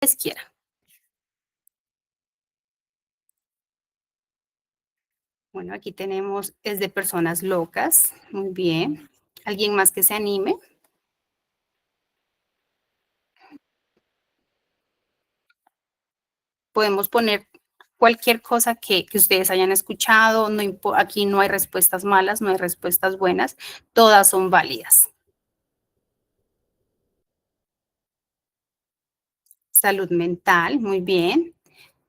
Quiera. Bueno, aquí tenemos, es de personas locas. Muy bien. ¿Alguien más que se anime? Podemos poner cualquier cosa que ustedes hayan escuchado. No aquí no hay respuestas malas, no hay respuestas buenas. Todas son válidas. Salud mental, muy bien.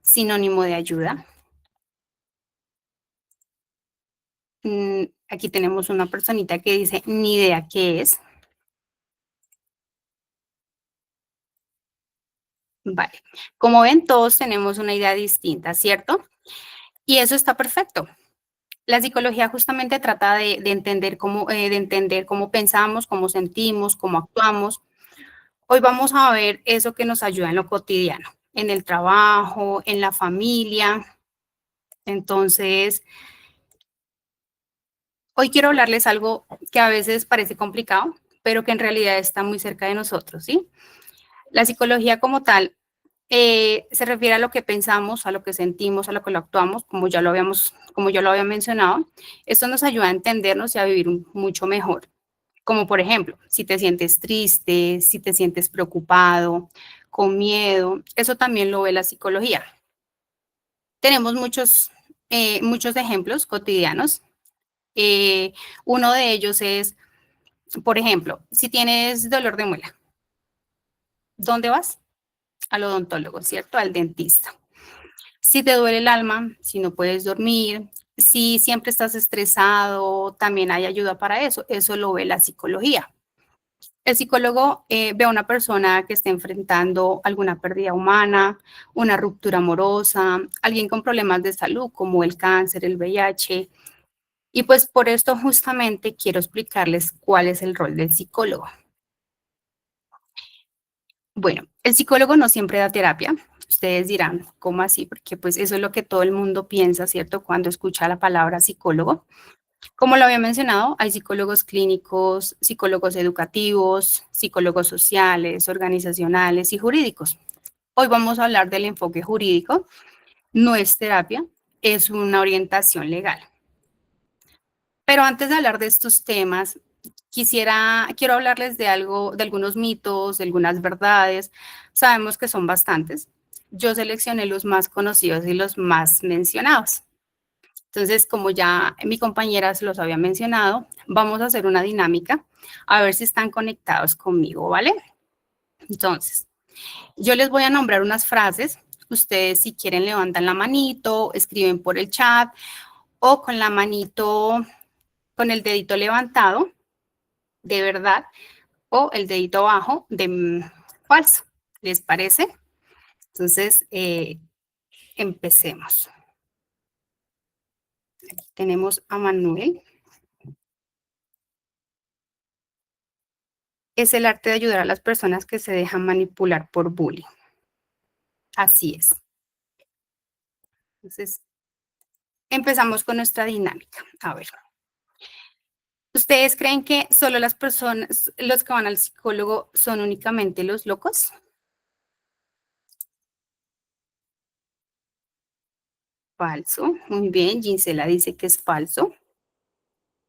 Sinónimo de ayuda. Aquí tenemos una personita que dice, ni idea qué es. Vale. Como ven, todos tenemos una idea distinta, ¿cierto? Y eso está perfecto. La psicología justamente trata de entender cómo pensamos, cómo sentimos, cómo actuamos. Hoy vamos a ver eso que nos ayuda en lo cotidiano, en el trabajo, en la familia. Entonces, hoy quiero hablarles algo que a veces parece complicado, pero que en realidad está muy cerca de nosotros, ¿sí? La psicología como tal se refiere a lo que pensamos, a lo que sentimos, a lo que lo actuamos, como yo lo había mencionado. Esto nos ayuda a entendernos y a vivir mucho mejor. Como por ejemplo, si te sientes triste, si te sientes preocupado, con miedo, eso también lo ve la psicología. Tenemos muchos ejemplos cotidianos. Eh, Uno de ellos es, por ejemplo, si tienes dolor de muela, ¿dónde vas? Al odontólogo, ¿cierto? Al dentista. Si te duele el alma, si no puedes dormir, si siempre estás estresado, también hay ayuda para eso. Eso lo ve la psicología. El psicólogo ve a una persona que esté enfrentando alguna pérdida humana, una ruptura amorosa, alguien con problemas de salud como el cáncer, el VIH. Y pues por esto justamente quiero explicarles cuál es el rol del psicólogo. Bueno, el psicólogo no siempre da terapia. Ustedes dirán, ¿cómo así? Porque pues eso es lo que todo el mundo piensa, ¿cierto? Cuando escucha la palabra psicólogo. Como lo había mencionado, hay psicólogos clínicos, psicólogos educativos, psicólogos sociales, organizacionales y jurídicos. Hoy vamos a hablar del enfoque jurídico. No es terapia, es una orientación legal. Pero antes de hablar de estos temas, quiero hablarles de algo, de algunos mitos, de algunas verdades. Sabemos que son bastantes. Yo seleccioné los más conocidos y los más mencionados. Entonces, como ya mi compañera se los había mencionado, vamos a hacer una dinámica a ver si están conectados conmigo, ¿vale? Entonces, yo les voy a nombrar unas frases. Ustedes, si quieren, levantan la manito, escriben por el chat o con la manito, con el dedito levantado, de verdad, o el dedito abajo de falso. ¿Les parece? Entonces, empecemos. Aquí tenemos a Manuel. Es el arte de ayudar a las personas que se dejan manipular por bullying. Así es. Entonces, empezamos con nuestra dinámica. A ver, ¿ustedes creen que solo las personas, los que van al psicólogo, son únicamente los locos? Falso. Muy bien, Gisela dice que es falso.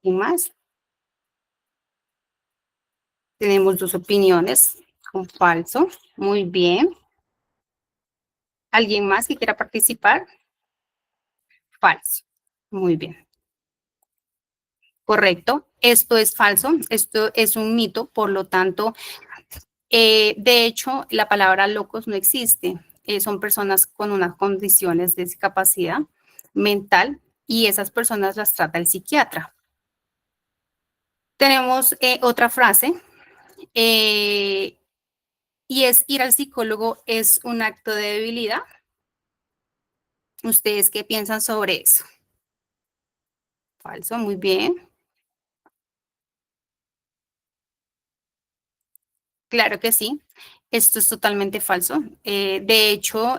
¿Y más? Tenemos dos opiniones con falso. Muy bien. ¿Alguien más que quiera participar? Falso. Muy bien. Correcto. Esto es falso. Esto es un mito. Por lo tanto, de hecho, la palabra locos no existe. Son personas con unas condiciones de discapacidad mental y esas personas las trata el psiquiatra. Tenemos otra frase eh, y es ir al psicólogo es un acto de debilidad. ¿Ustedes qué piensan sobre eso? Falso, muy bien. Claro que sí. Esto es totalmente falso. De hecho,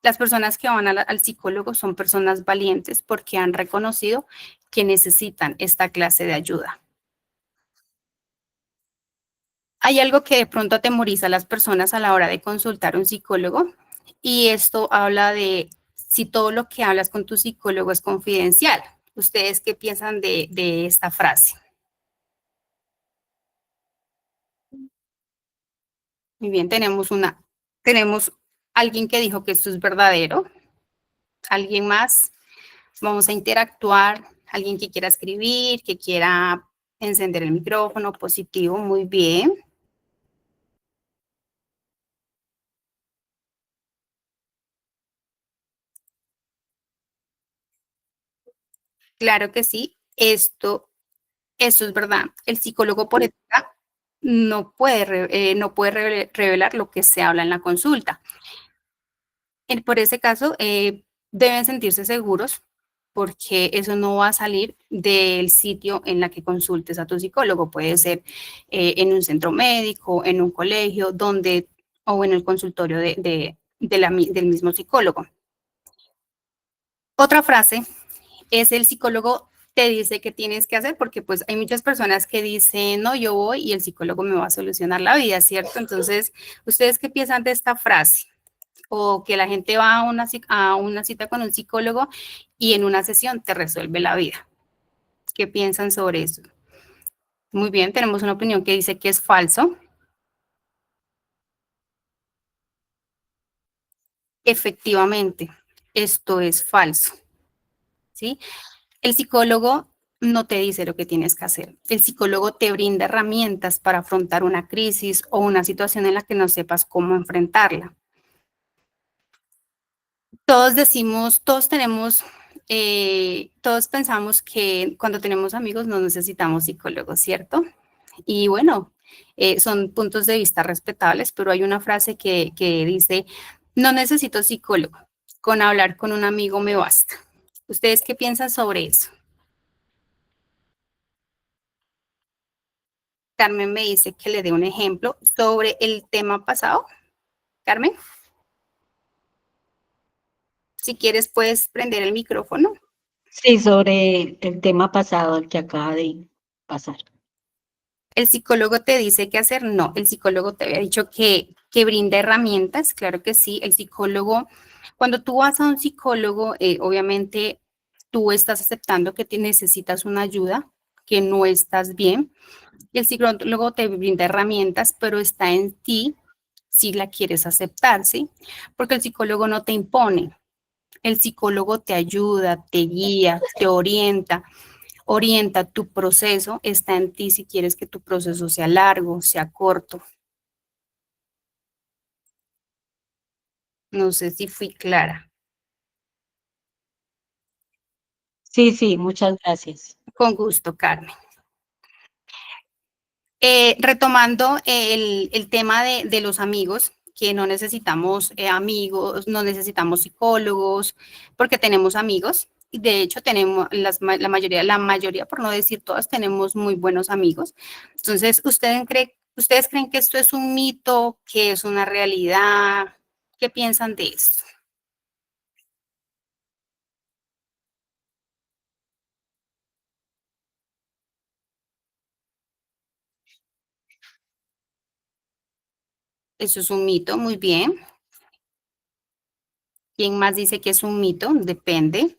las personas que van al psicólogo son personas valientes porque han reconocido que necesitan esta clase de ayuda. Hay algo que de pronto atemoriza a las personas a la hora de consultar a un psicólogo y esto habla de si todo lo que hablas con tu psicólogo es confidencial. ¿Ustedes qué piensan de esta frase? Muy bien, tenemos alguien que dijo que esto es verdadero, alguien más, vamos a interactuar, alguien que quiera escribir, que quiera encender el micrófono, positivo, muy bien. Claro que sí, esto es verdad. El psicólogo por ética no puede revelar lo que se habla en la consulta. Por ese caso, deben sentirse seguros porque eso no va a salir del sitio en la que consultes a tu psicólogo. Puede ser en un centro médico, en un colegio, o en el consultorio del mismo psicólogo. Otra frase es el psicólogo te dice qué tienes que hacer, porque pues hay muchas personas que dicen, no, yo voy y el psicólogo me va a solucionar la vida, ¿cierto? Entonces, ¿ustedes qué piensan de esta frase? O que la gente va a una cita con un psicólogo y en una sesión te resuelve la vida. ¿Qué piensan sobre eso? Muy bien, tenemos una opinión que dice que es falso. Efectivamente, esto es falso, ¿sí? El psicólogo no te dice lo que tienes que hacer. El psicólogo te brinda herramientas para afrontar una crisis o una situación en la que no sepas cómo enfrentarla. Todos decimos, todos pensamos que cuando tenemos amigos no necesitamos psicólogos, ¿cierto? Y bueno, son puntos de vista respetables, pero hay una frase que dice, no necesito psicólogo, con hablar con un amigo me basta. ¿Ustedes qué piensan sobre eso? Carmen me dice que le dé un ejemplo sobre el tema pasado. Carmen, si quieres puedes prender el micrófono. Sí, sobre el tema pasado, el que acaba de pasar. ¿El psicólogo te dice qué hacer? No, el psicólogo te había dicho que brinda herramientas, claro que sí. El psicólogo, cuando tú vas a un psicólogo, obviamente tú estás aceptando que te necesitas una ayuda, que no estás bien, y el psicólogo te brinda herramientas, pero está en ti si la quieres aceptar, ¿sí? Porque el psicólogo no te impone, el psicólogo te ayuda, te guía, te orienta tu proceso, está en ti si quieres que tu proceso sea largo, sea corto. No sé si fui clara. Sí, sí, muchas gracias. Con gusto, Carmen. Retomando el tema de los amigos, que no necesitamos amigos, no necesitamos psicólogos, porque tenemos amigos. Y de hecho, tenemos la mayoría, por no decir todas, tenemos muy buenos amigos. Entonces, ¿ustedes creen que esto es un mito, que es una realidad? ¿Qué piensan de esto? Eso es un mito, muy bien. ¿Quién más dice que es un mito? Depende.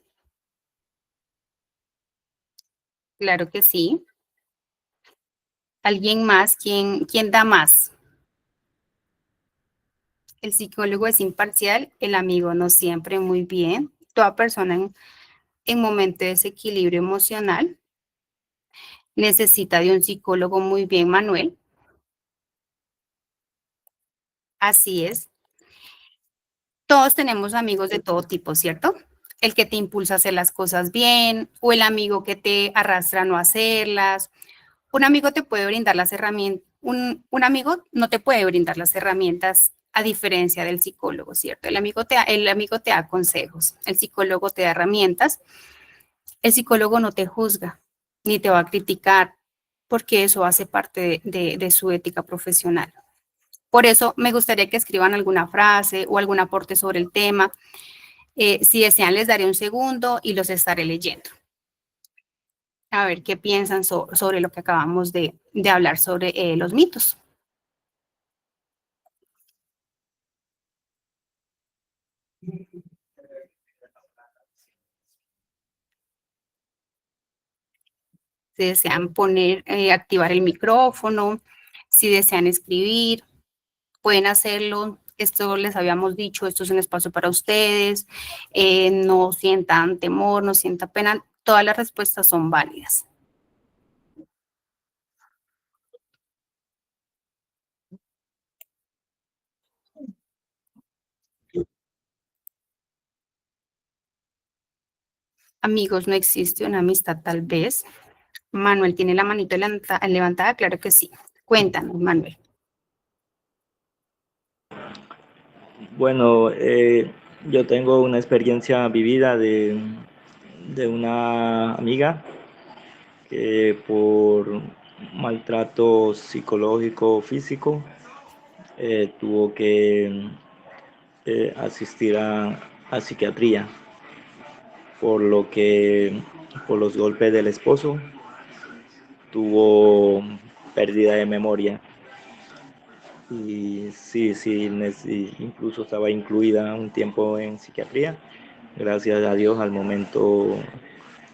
Claro que sí. ¿Alguien más? ¿Quién da más? El psicólogo es imparcial, el amigo no siempre, muy bien. Toda persona en momento de desequilibrio emocional necesita de un psicólogo, muy bien, Manuel. Así es. Todos tenemos amigos de todo tipo, ¿cierto? El que te impulsa a hacer las cosas bien o el amigo que te arrastra a no hacerlas. Un amigo te puede brindar las herramientas, un amigo no te puede brindar las herramientas a diferencia del psicólogo, ¿cierto? El amigo te da consejos, el psicólogo te da herramientas, el psicólogo no te juzga ni te va a criticar porque eso hace parte de su ética profesional. Por eso me gustaría que escriban alguna frase o algún aporte sobre el tema. Si desean, les daré un segundo y los estaré leyendo. A ver qué piensan sobre lo que acabamos de hablar sobre los mitos. desean poner, activar el micrófono, si desean escribir, pueden hacerlo. Esto les habíamos dicho, esto es un espacio para ustedes, no sientan temor, no sientan pena, todas las respuestas son válidas. Amigos, no existe una amistad tal vez. Manuel tiene la manito levantada, claro que sí. Cuéntanos, Manuel. Bueno, yo tengo una experiencia vivida de una amiga que por maltrato psicológico físico tuvo que asistir a psiquiatría, por lo que por los golpes del esposo tuvo pérdida de memoria. Y sí, incluso estaba incluida un tiempo en psiquiatría. Gracias a Dios, al momento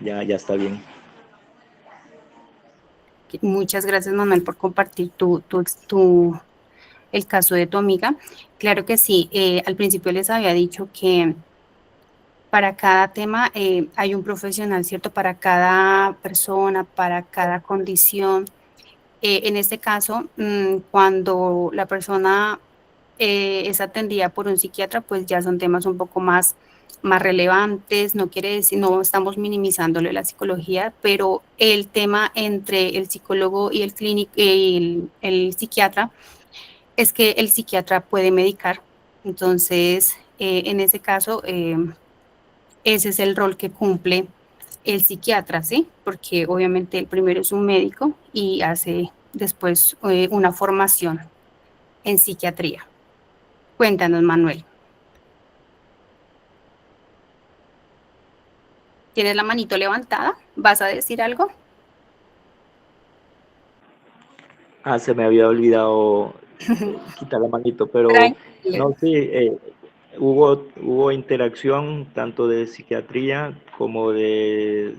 ya está bien. Muchas gracias, Manuel, por compartir el caso de tu amiga. Claro que sí, al principio les había dicho que para cada tema hay un profesional, ¿cierto? Para cada persona, para cada condición. En este caso, cuando la persona es atendida por un psiquiatra, pues ya son temas un poco más relevantes. No quiere decir, no estamos minimizándole la psicología, pero el tema entre el psicólogo y el psiquiatra es que el psiquiatra puede medicar. Entonces, en ese caso, ese es el rol que cumple el psiquiatra, ¿sí? Porque obviamente el primero es un médico y hace después una formación en psiquiatría. Cuéntanos, Manuel. ¿Tienes la manito levantada? ¿Vas a decir algo? Se me había olvidado quitar la manito, pero Tranquilo. no, sí, hubo interacción tanto de psiquiatría como de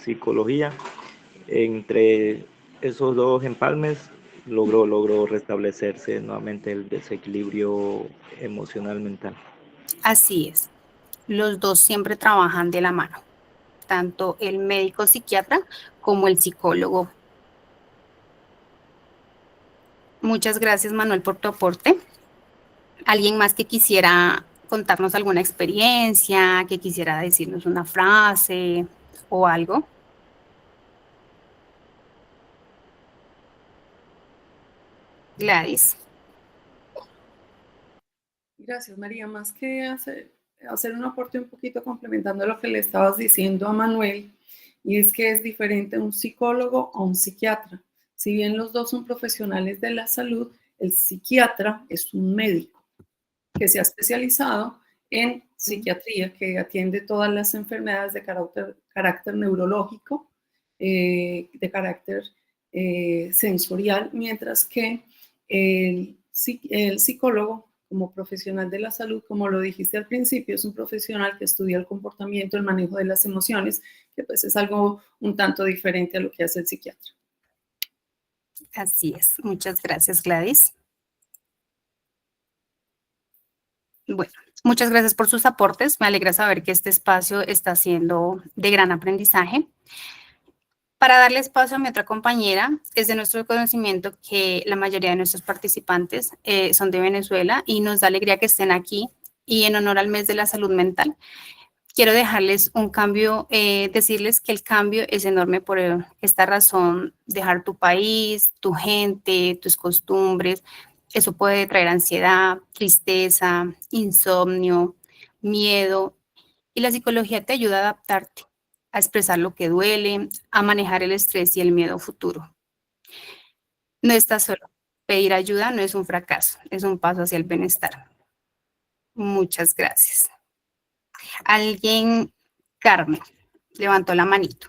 psicología. Entre esos dos empalmes logró restablecerse nuevamente el desequilibrio emocional mental. Así es. Los dos siempre trabajan de la mano, tanto el médico psiquiatra como el psicólogo. Muchas gracias, Manuel, por tu aporte. ¿Alguien más que quisiera contarnos alguna experiencia, que quisiera decirnos una frase o algo? Gladys. Gracias, María. Más que hacer un aporte un poquito complementando lo que le estabas diciendo a Manuel, y es que es diferente un psicólogo o un psiquiatra. Si bien los dos son profesionales de la salud, el psiquiatra es un médico que se ha especializado en psiquiatría, que atiende todas las enfermedades de carácter neurológico, de carácter sensorial, mientras que el psicólogo, como profesional de la salud, como lo dijiste al principio, es un profesional que estudia el comportamiento, el manejo de las emociones, que pues es algo un tanto diferente a lo que hace el psiquiatra. Así es. Muchas gracias, Gladys. Bueno, muchas gracias por sus aportes. Me alegra saber que este espacio está siendo de gran aprendizaje. Para darle espacio a mi otra compañera, es de nuestro conocimiento que la mayoría de nuestros participantes son de Venezuela y nos da alegría que estén aquí. Y en honor al mes de la salud mental, quiero dejarles un cambio, decirles que el cambio es enorme por esta razón, dejar tu país, tu gente, tus costumbres. Eso puede traer ansiedad, tristeza, insomnio, miedo, y la psicología te ayuda a adaptarte, a expresar lo que duele, a manejar el estrés y el miedo futuro. No estás solo. Pedir ayuda no es un fracaso, es un paso hacia el bienestar. Muchas gracias. Alguien, Carmen, levantó la manito.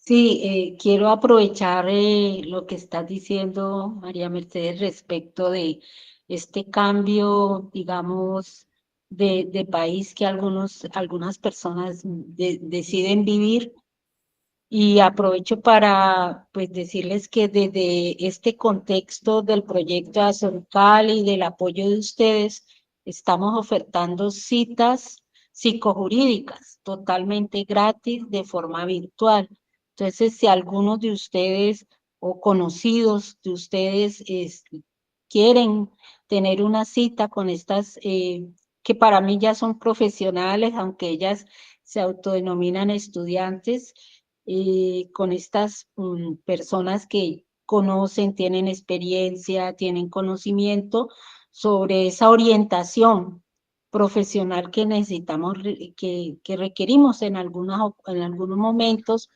Sí, quiero aprovechar lo que estás diciendo, María Mercedes, respecto de este cambio, digamos, de país que algunas personas deciden vivir. Y aprovecho para pues decirles que desde este contexto del proyecto Azoncal y del apoyo de ustedes, estamos ofertando citas psicojurídicas totalmente gratis de forma virtual. Entonces, si algunos de ustedes o conocidos de ustedes quieren tener una cita con estas, que para mí ya son profesionales, aunque ellas se autodenominan estudiantes, con estas personas que conocen, tienen experiencia, tienen conocimiento sobre esa orientación profesional que necesitamos, que requerimos en algunos momentos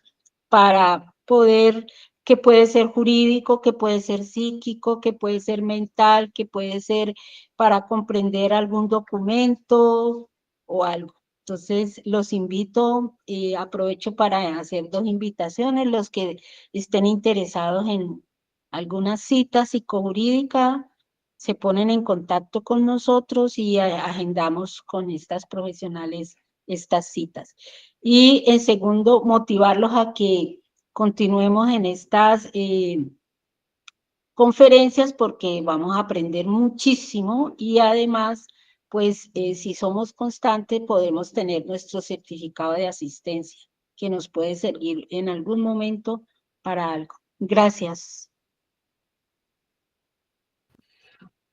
para poder, que puede ser jurídico, que puede ser psíquico, que puede ser mental, que puede ser para comprender algún documento o algo. Entonces, los invito, aprovecho para hacer dos invitaciones, los que estén interesados en alguna cita psicojurídica, se ponen en contacto con nosotros y agendamos con estas profesionales estas citas. Y en segundo, motivarlos a que continuemos en estas conferencias porque vamos a aprender muchísimo y además, pues si somos constantes, podemos tener nuestro certificado de asistencia que nos puede servir en algún momento para algo. Gracias.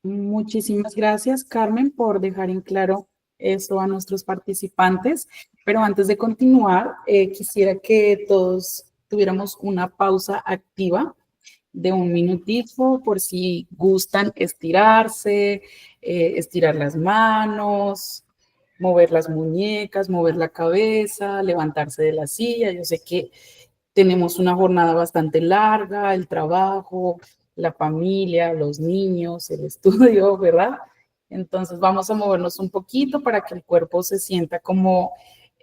Muchísimas gracias, Carmen, por dejar en claro esto a nuestros participantes. Pero antes de continuar, quisiera que todos tuviéramos una pausa activa de un minutito por si gustan estirarse, estirar las manos, mover las muñecas, mover la cabeza, levantarse de la silla. Yo sé que tenemos una jornada bastante larga, el trabajo, la familia, los niños, el estudio, ¿verdad? Entonces vamos a movernos un poquito para que el cuerpo se sienta como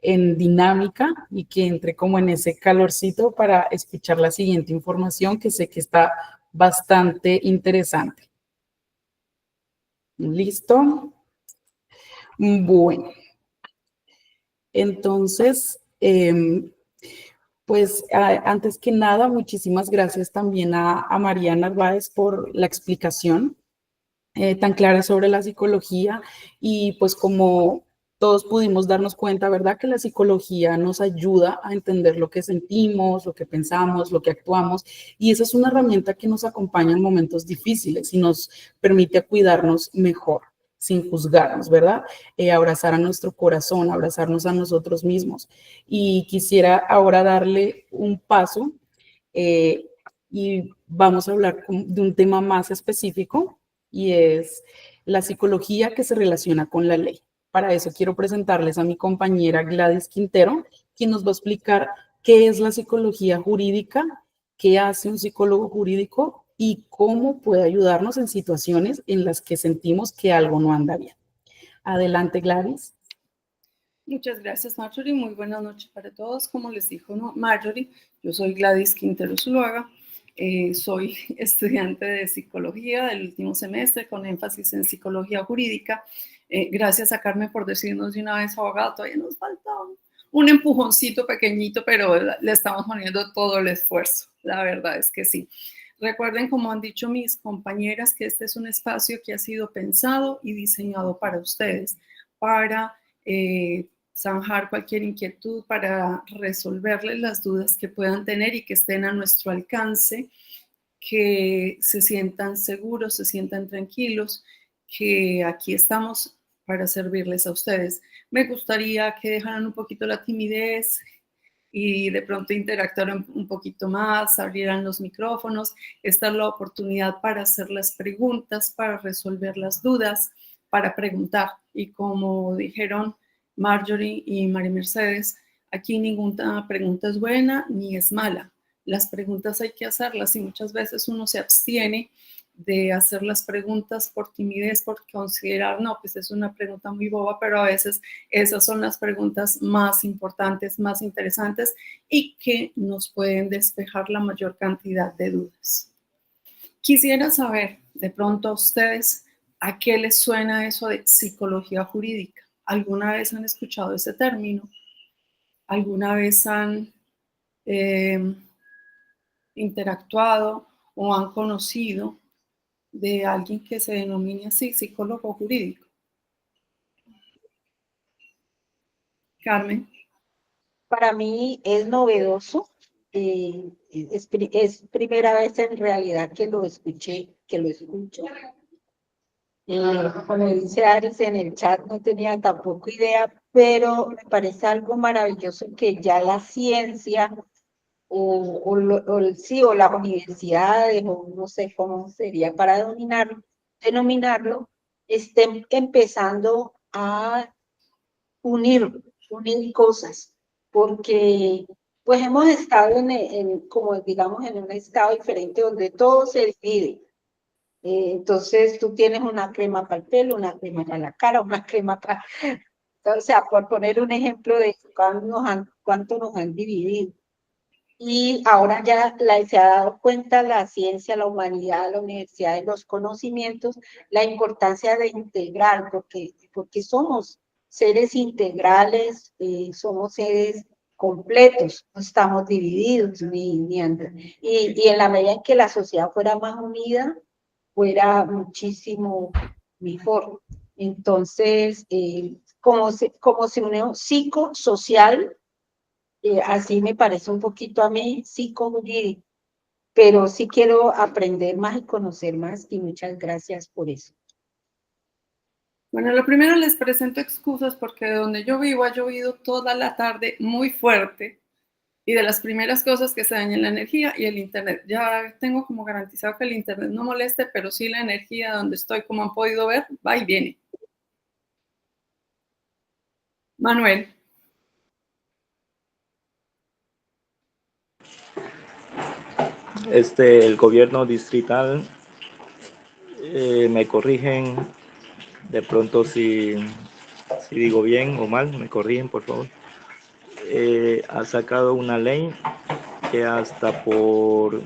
en dinámica y que entre como en ese calorcito para escuchar la siguiente información que sé que está bastante interesante. ¿Listo? Bueno, entonces, pues antes que nada, muchísimas gracias también a María Narváez por la explicación tan clara sobre la psicología y pues como todos pudimos darnos cuenta, ¿verdad? Que la psicología nos ayuda a entender lo que sentimos, lo que pensamos, lo que actuamos y esa es una herramienta que nos acompaña en momentos difíciles y nos permite cuidarnos mejor sin juzgarnos, ¿verdad? Abrazar a nuestro corazón, abrazarnos a nosotros mismos. Y quisiera ahora darle un paso y vamos a hablar de un tema más específico y es la psicología que se relaciona con la ley. Para eso quiero presentarles a mi compañera Gladys Quintero, quien nos va a explicar qué es la psicología jurídica, qué hace un psicólogo jurídico y cómo puede ayudarnos en situaciones en las que sentimos que algo no anda bien. Adelante, Gladys. Muchas gracias, Marjorie. Muy buenas noches para todos. Como les dijo Marjorie, yo soy Gladys Quintero Zuluaga. Soy estudiante de psicología del último semestre con énfasis en psicología jurídica. Gracias a Carmen por decirnos de una vez, abogada, todavía nos falta un empujoncito pequeñito, pero le estamos poniendo todo el esfuerzo. La verdad es que sí. Recuerden, como han dicho mis compañeras, que este es un espacio que ha sido pensado y diseñado para ustedes, para zanjar cualquier inquietud, para resolverles las dudas que puedan tener y que estén a nuestro alcance, que se sientan seguros, se sientan tranquilos, que aquí estamos para servirles a ustedes. Me gustaría que dejaran un poquito la timidez y de pronto interactuaran un poquito más, abrieran los micrófonos. Esta es la oportunidad para hacer las preguntas, para resolver las dudas, para preguntar. Y como dijeron Marjorie y María Mercedes, aquí ninguna pregunta es buena ni es mala. Las preguntas hay que hacerlas y muchas veces uno se abstiene de hacer las preguntas por timidez, por considerar, no, pues es una pregunta muy boba, pero a veces esas son las preguntas más importantes, más interesantes y que nos pueden despejar la mayor cantidad de dudas. Quisiera saber, de pronto a ustedes, ¿a qué les suena eso de psicología jurídica? ¿Alguna vez han escuchado ese término? ¿Alguna vez han interactuado o han conocido de alguien que se denomine así psicólogo jurídico? Carmen. Para mí es novedoso, es primera vez en realidad que lo escuché, que lo escucho. Como dice Aris en el chat, no tenía tampoco idea, pero me parece algo maravilloso que ya la ciencia o las universidades, o no sé cómo sería para denominarlo, estén empezando a unir cosas, porque pues hemos estado como digamos, en un estado diferente donde todo se divide. Entonces tú tienes una crema para el pelo, una crema para la cara, una crema para... O sea, por poner un ejemplo de cuánto nos han dividido. Y ahora ya se ha dado cuenta la ciencia, la humanidad, la universidad de los conocimientos, la importancia de integrar, porque somos seres integrales, somos seres completos, no estamos divididos y en la medida en que la sociedad fuera más unida, fuera muchísimo mejor. Entonces, como se unió psicosocial, así me parece un poquito a mí psicojurídico, pero sí quiero aprender más y conocer más, y muchas gracias por eso. Bueno, lo primero les presento excusas porque de donde yo vivo ha llovido toda la tarde muy fuerte y de las primeras cosas que se dañan la energía y el internet. Ya tengo como garantizado que el internet no moleste, pero sí la energía donde estoy, como han podido ver, va y viene. Manuel. El gobierno distrital, me corrigen de pronto si digo bien o mal, me corrigen por favor. Ha sacado una ley que hasta por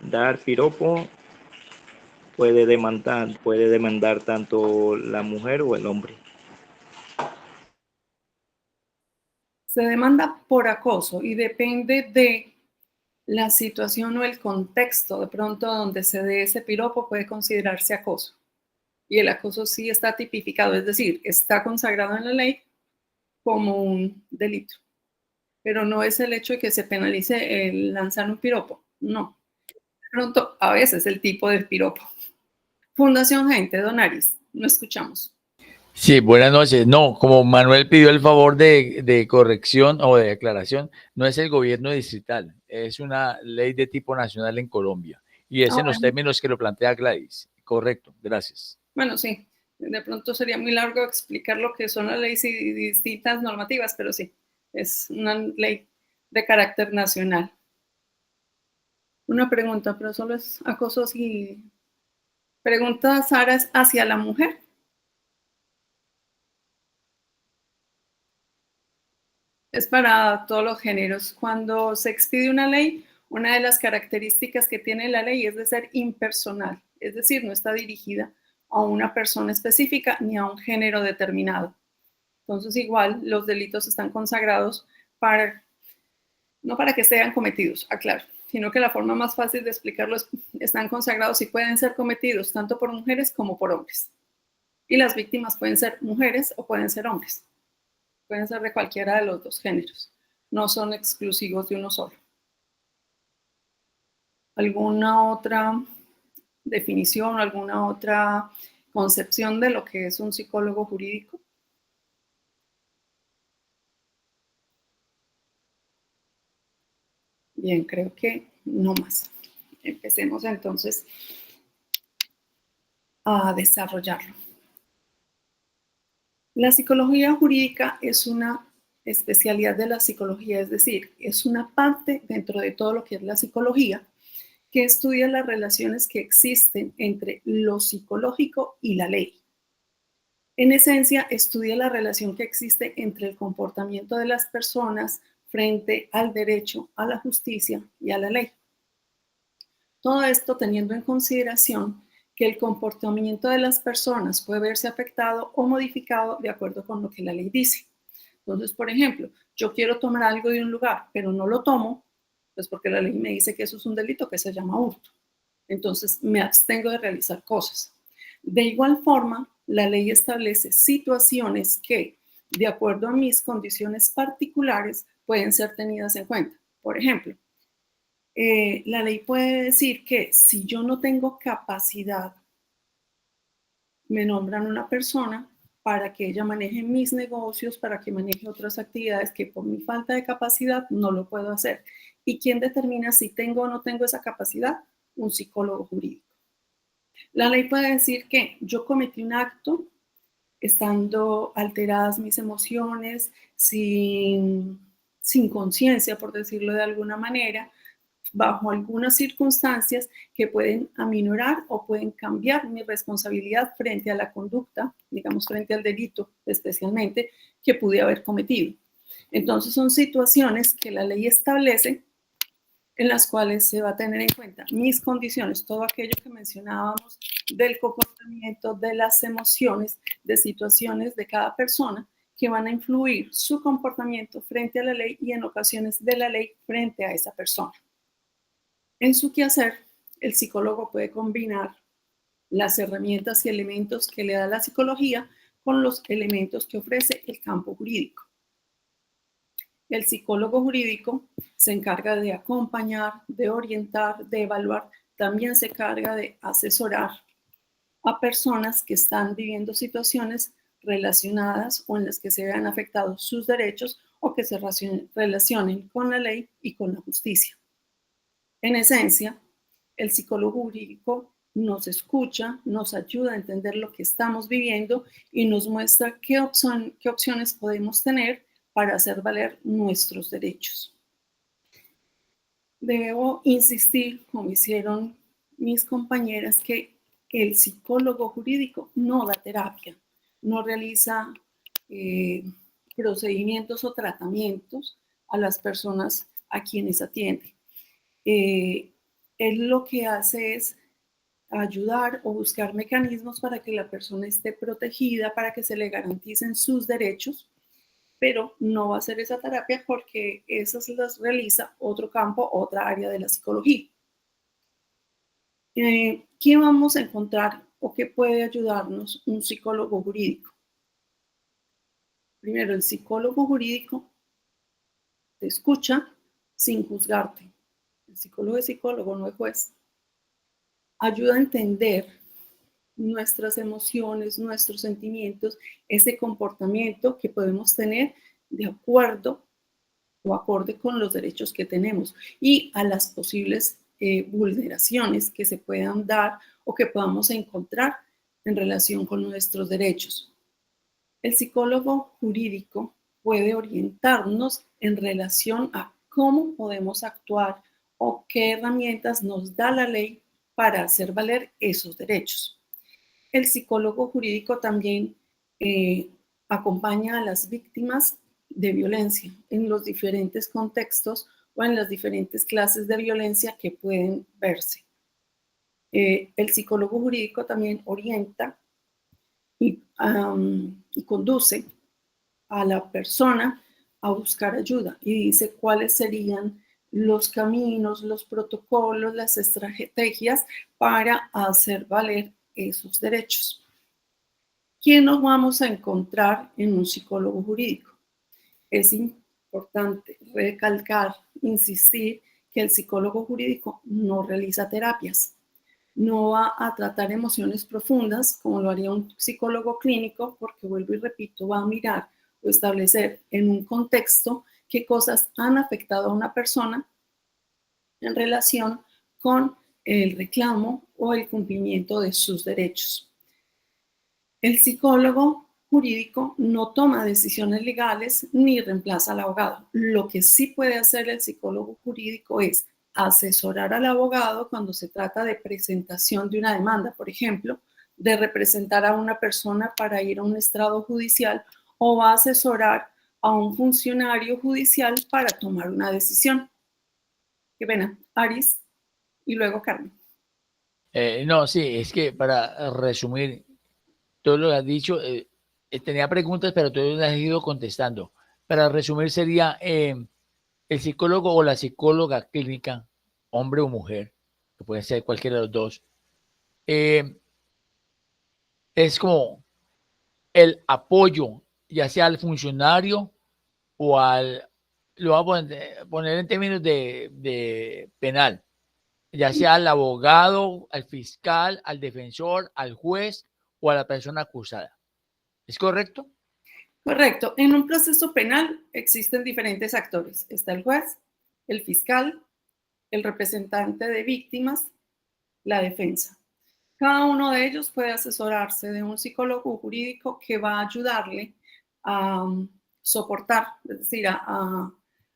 dar piropo puede demandar tanto la mujer o el hombre. Se demanda por acoso y depende de la situación o el contexto de pronto donde se dé ese piropo puede considerarse acoso. Y el acoso sí está tipificado, es decir, está consagrado en la ley como un delito. Pero no es el hecho de que se penalice el lanzar un piropo, no. De pronto, a veces el tipo de piropo. Fundación Gente, Don Aris, no escuchamos. Sí, buenas noches. No, como Manuel pidió el favor de corrección o de aclaración, no es el gobierno distrital, es una ley de tipo nacional en Colombia. Y es en los términos que lo plantea Gladys. Correcto, gracias. Bueno, sí, de pronto sería muy largo explicar lo que son las leyes y distintas normativas, pero sí, es una ley de carácter nacional. Una pregunta, pero solo es acoso si... Pregunta Sara, ¿es hacia la mujer? Es para todos los géneros. Cuando se expide una ley, una de las características que tiene la ley es de ser impersonal, es decir, no está dirigida a una persona específica ni a un género determinado. Entonces, igual, los delitos están consagrados no para que sean cometidos, aclaro, sino que la forma más fácil de explicarlo es, están consagrados y pueden ser cometidos tanto por mujeres como por hombres. Y las víctimas pueden ser mujeres o pueden ser hombres. Pueden ser de cualquiera de los dos géneros. No son exclusivos de uno solo. ¿Alguna otra definición, alguna otra concepción de lo que es un psicólogo jurídico? Bien, creo que no más. Empecemos entonces a desarrollarlo. La psicología jurídica es una especialidad de la psicología, es decir, es una parte dentro de todo lo que es la psicología que estudia las relaciones que existen entre lo psicológico y la ley. En esencia, estudia la relación que existe entre el comportamiento de las personas frente al derecho, a la justicia y a la ley. Todo esto teniendo en consideración que el comportamiento de las personas puede verse afectado o modificado de acuerdo con lo que la ley dice. Entonces, por ejemplo, yo quiero tomar algo de un lugar, pero no lo tomo, pues porque la ley me dice que eso es un delito que se llama hurto. Entonces, me abstengo de realizar cosas. De igual forma, la ley establece situaciones que, de acuerdo a mis condiciones particulares, pueden ser tenidas en cuenta. Por ejemplo, la ley puede decir que si yo no tengo capacidad, me nombran una persona para que ella maneje mis negocios, para que maneje otras actividades que por mi falta de capacidad no lo puedo hacer. ¿Y quién determina si tengo o no tengo esa capacidad? Un psicólogo jurídico. La ley puede decir que yo cometí un acto estando alteradas mis emociones, sin conciencia, por decirlo de alguna manera, bajo algunas circunstancias que pueden aminorar o pueden cambiar mi responsabilidad frente a la conducta, digamos, frente al delito especialmente, que pude haber cometido. Entonces son situaciones que la ley establece en las cuales se va a tener en cuenta mis condiciones, todo aquello que mencionábamos del comportamiento, de las emociones, de situaciones de cada persona que van a influir su comportamiento frente a la ley y en ocasiones de la ley frente a esa persona. En su quehacer, el psicólogo puede combinar las herramientas y elementos que le da la psicología con los elementos que ofrece el campo jurídico. El psicólogo jurídico se encarga de acompañar, de orientar, de evaluar, también se encarga de asesorar a personas que están viviendo situaciones relacionadas o en las que se vean afectados sus derechos o que se relacionen con la ley y con la justicia. En esencia, el psicólogo jurídico nos escucha, nos ayuda a entender lo que estamos viviendo y nos muestra qué opciones podemos tener para hacer valer nuestros derechos. Debo insistir, como hicieron mis compañeras, que el psicólogo jurídico no da terapia, no realiza procedimientos o tratamientos a las personas a quienes atiende. Él lo que hace es ayudar o buscar mecanismos para que la persona esté protegida, para que se le garanticen sus derechos, pero no va a hacer esa terapia porque esas las realiza otro campo, otra área de la psicología. ¿Qué vamos a encontrar o qué puede ayudarnos un psicólogo jurídico? Primero, el psicólogo jurídico te escucha sin juzgarte. El psicólogo es psicólogo, no es juez. Ayuda a entender nuestras emociones, nuestros sentimientos, ese comportamiento que podemos tener de acuerdo o acorde con los derechos que tenemos y a las posibles vulneraciones que se puedan dar o que podamos encontrar en relación con nuestros derechos. El psicólogo jurídico puede orientarnos en relación a cómo podemos actuar o qué herramientas nos da la ley para hacer valer esos derechos. El psicólogo jurídico también acompaña a las víctimas de violencia en los diferentes contextos o en las diferentes clases de violencia que pueden verse. El psicólogo jurídico también orienta y conduce a la persona a buscar ayuda y dice cuáles serían los caminos, los protocolos, las estrategias para hacer valer esos derechos. ¿Quién nos vamos a encontrar en un psicólogo jurídico? Es importante recalcar, insistir que el psicólogo jurídico no realiza terapias, no va a tratar emociones profundas como lo haría un psicólogo clínico, porque vuelvo y repito, va a mirar o establecer en un contexto qué cosas han afectado a una persona en relación con el reclamo o el cumplimiento de sus derechos. El psicólogo jurídico no toma decisiones legales ni reemplaza al abogado. Lo que sí puede hacer el psicólogo jurídico es asesorar al abogado cuando se trata de presentación de una demanda, por ejemplo, de representar a una persona para ir a un estrado judicial, o va a asesorar a un funcionario judicial para tomar una decisión. Qué pena, Aris, y luego Carmen. No, sí, es que para resumir todo lo que has dicho, tenía preguntas, pero tú las has ido contestando. para resumir, sería el psicólogo o la psicóloga clínica, hombre o mujer, que puede ser cualquiera de los dos, es como el apoyo, ya sea al funcionario o lo voy a poner en términos de penal, ya sea al abogado, al fiscal, al defensor, al juez o a la persona acusada. ¿Es correcto? Correcto. En un proceso penal existen diferentes actores. Está el juez, el fiscal, el representante de víctimas, la defensa. Cada uno de ellos puede asesorarse de un psicólogo jurídico que va a ayudarle a soportar, es decir, a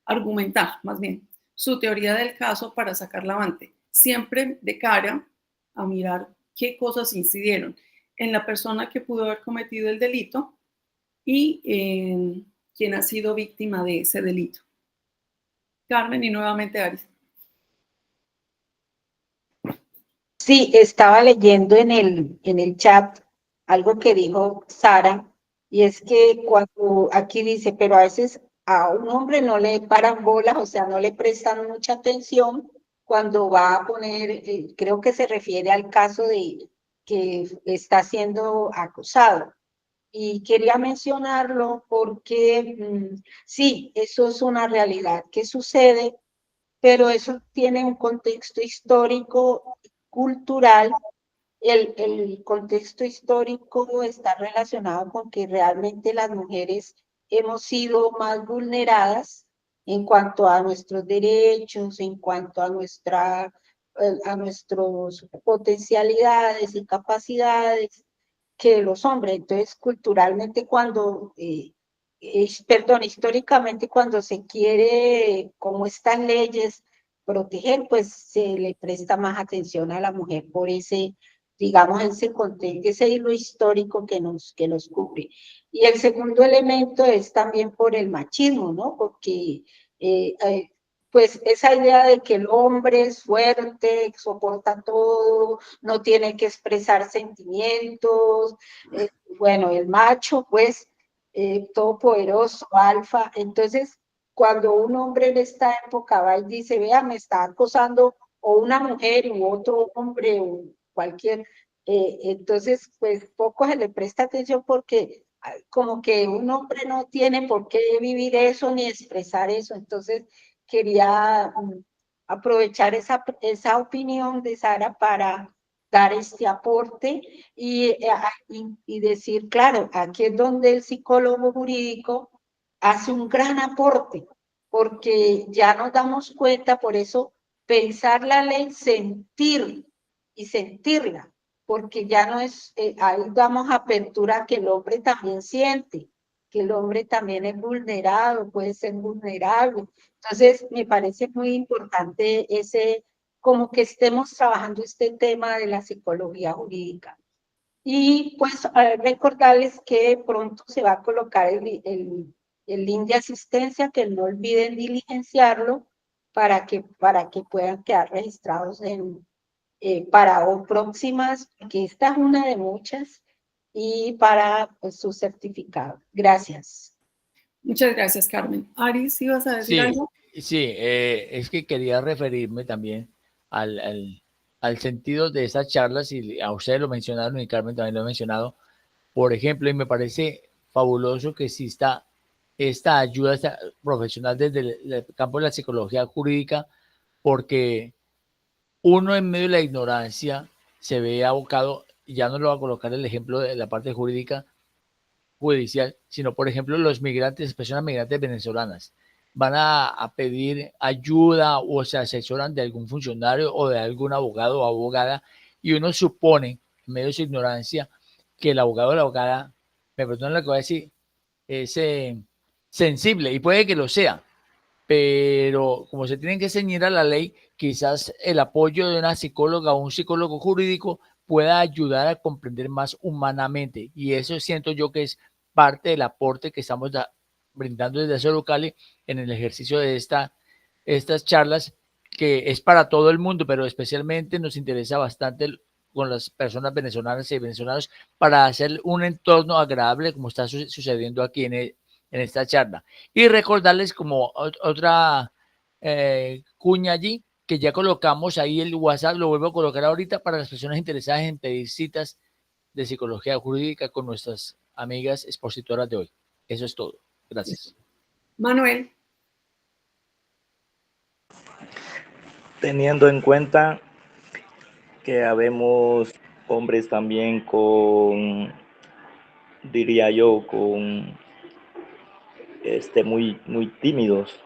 argumentar más bien su teoría del caso para sacarla avante, siempre de cara a mirar qué cosas incidieron en la persona que pudo haber cometido el delito y quien ha sido víctima de ese delito. Carmen y nuevamente Aris. Sí, estaba leyendo en el chat algo que dijo Sara, y es que cuando aquí dice, pero a veces a un hombre no le paran bolas, o sea, no le prestan mucha atención cuando va a poner, creo que se refiere al caso de que está siendo acusado. Y quería mencionarlo porque sí, eso es una realidad que sucede, pero eso tiene un contexto histórico, cultural. El contexto histórico está relacionado con que realmente las mujeres hemos sido más vulneradas en cuanto a nuestros derechos, en cuanto a a nuestras potencialidades y capacidades que los hombres. Entonces, culturalmente, históricamente, cuando se quiere, como estas leyes, proteger, pues se le presta más atención a la mujer por ese, digamos, ese contexto, ese hilo histórico que nos cubre. Y el segundo elemento es también por el machismo, ¿no? Porque pues esa idea de que el hombre es fuerte, soporta todo, no tiene que expresar sentimientos, bueno, el macho, pues, todopoderoso, alfa. Entonces, cuando un hombre en esta época va y dice, vea, me está acosando, o una mujer u otro hombre o cualquier, entonces, pues, poco se le presta atención porque como que un hombre no tiene por qué vivir eso ni expresar eso. Entonces, quería aprovechar esa opinión de Sara para dar este aporte y decir, claro, aquí es donde el psicólogo jurídico hace un gran aporte, porque ya nos damos cuenta, por eso pensar la ley, sentir y sentirla, porque ya no es, ahí damos apertura a que el hombre también siente, que el hombre también es vulnerado, puede ser vulnerable. Entonces, me parece muy importante como que estemos trabajando este tema de la psicología jurídica. Y pues recordarles que pronto se va a colocar el link de asistencia, que no olviden diligenciarlo para que puedan quedar registrados para próximas, porque esta es una de muchas, y para pues, su certificado. Gracias. Muchas gracias, Carmen. Aris, ¿ibas a decir algo? Sí, es que quería referirme también al sentido de esas charlas, y a ustedes lo mencionaron y Carmen también lo ha mencionado, por ejemplo, y me parece fabuloso que exista esta ayuda profesional desde el campo de la psicología jurídica, porque uno en medio de la ignorancia se ve abocado, y ya no lo va a colocar el ejemplo de la parte jurídica, judicial, sino por ejemplo los migrantes, personas migrantes venezolanas, van a pedir ayuda o se asesoran de algún funcionario o de algún abogado o abogada, y uno supone, en medio de su ignorancia, que el abogado o la abogada, me perdonan lo que voy a decir, es sensible, y puede que lo sea, pero como se tienen que ceñir a la ley, quizás el apoyo de una psicóloga o un psicólogo jurídico pueda ayudar a comprender más humanamente, y eso siento yo que es parte del aporte que estamos brindando desde Asolocali en el ejercicio de estas charlas, que es para todo el mundo, pero especialmente nos interesa bastante con las personas venezolanas y venezolanos, para hacer un entorno agradable como está sucediendo aquí en esta charla. Y recordarles como otra cuña allí, que ya colocamos ahí el WhatsApp, lo vuelvo a colocar ahorita para las personas interesadas en pedir citas de psicología jurídica con nuestras amigas expositoras de hoy. Eso es todo. Gracias. Manuel. Teniendo en cuenta que habemos hombres también con, diría yo, con muy tímidos,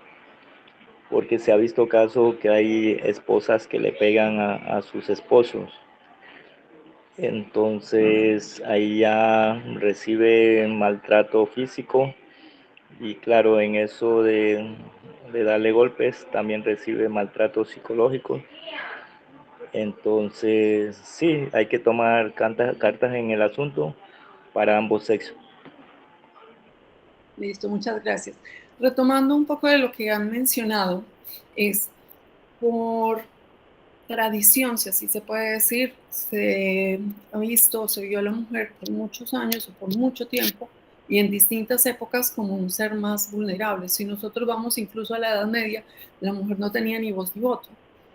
porque se ha visto caso que hay esposas que le pegan a sus esposos. Entonces ahí ya recibe maltrato físico y claro, en eso de darle golpes también recibe maltrato psicológico. Entonces sí, hay que tomar cartas en el asunto para ambos sexos. Listo, muchas gracias. Retomando un poco de lo que han mencionado, es por tradición, si así se puede decir, se ha visto, se vio a la mujer por muchos años o por mucho tiempo y en distintas épocas como un ser más vulnerable. Si nosotros vamos incluso a la Edad Media, la mujer no tenía ni voz ni voto.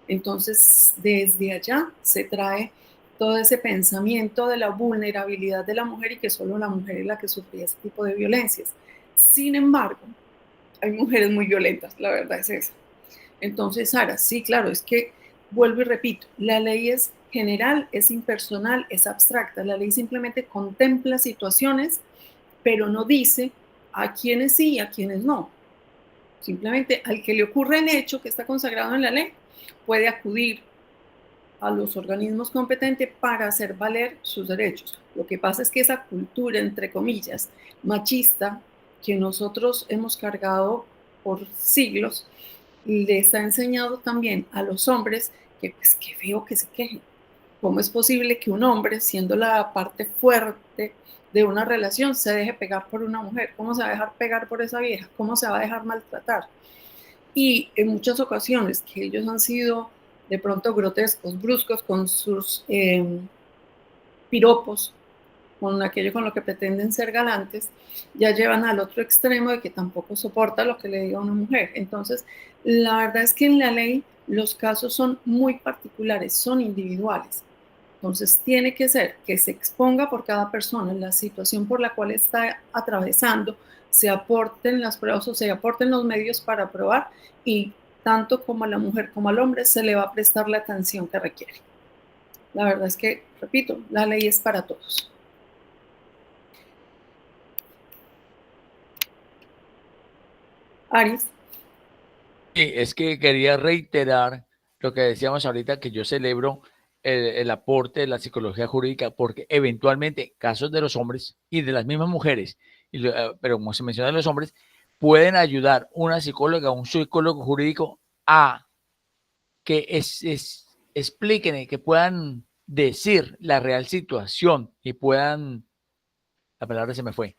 Entonces, desde allá se trae todo ese pensamiento de la vulnerabilidad de la mujer y que solo la mujer es la que sufría ese tipo de violencias. Sin embargo, hay mujeres muy violentas, la verdad es esa. Entonces, Sara, sí, claro, es que vuelvo y repito, la ley es general, es impersonal, es abstracta. La ley simplemente contempla situaciones, pero no dice a quiénes sí y a quiénes no. Simplemente al que le ocurre el hecho que está consagrado en la ley, puede acudir a los organismos competentes para hacer valer sus derechos. Lo que pasa es que esa cultura, entre comillas, machista, que nosotros hemos cargado por siglos, les ha enseñado también a los hombres que pues qué feo que se quejen. ¿Cómo es posible que un hombre, siendo la parte fuerte de una relación, se deje pegar por una mujer? ¿Cómo se va a dejar pegar por esa vieja? ¿Cómo se va a dejar maltratar? Y en muchas ocasiones que ellos han sido de pronto grotescos, bruscos con sus piropos, con aquello con lo que pretenden ser galantes, ya llevan al otro extremo de que tampoco soporta lo que le diga una mujer. Entonces, la verdad es que en la ley los casos son muy particulares, son individuales. Entonces, tiene que ser que se exponga por cada persona la situación por la cual está atravesando, se aporten las pruebas o se aporten los medios para probar y tanto como a la mujer como al hombre se le va a prestar la atención que requiere. La verdad es que, repito, la ley es para todos. Aris. Sí, es que quería reiterar lo que decíamos ahorita, que yo celebro el aporte de la psicología jurídica, porque eventualmente casos de los hombres y de las mismas mujeres, pero como se menciona de los hombres, pueden ayudar una psicóloga o un psicólogo jurídico a que expliquen, que puedan decir la real situación y puedan, la palabra se me fue,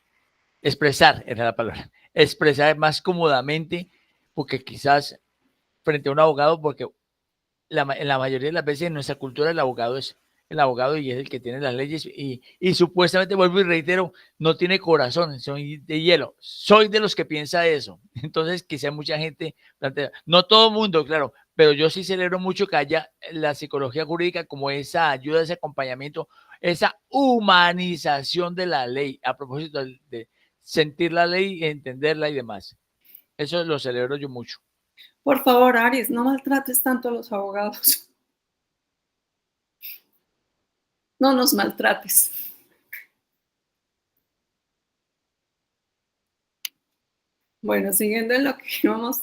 expresar, era la palabra, expresar más cómodamente, porque quizás frente a un abogado, porque en la mayoría de las veces en nuestra cultura el abogado es el abogado y es el que tiene las leyes y supuestamente, vuelvo y reitero, no tiene corazón, soy de hielo, soy de los que piensa eso. Entonces quizá mucha gente plantea, no todo el mundo, claro, pero yo sí celebro mucho que haya la psicología jurídica como esa ayuda, ese acompañamiento, esa humanización de la ley, a propósito de sentir la ley, entenderla y demás. Eso lo celebro yo mucho. Por favor, Aries, no maltrates tanto a los abogados. No nos maltrates. Bueno, siguiendo en lo que íbamos,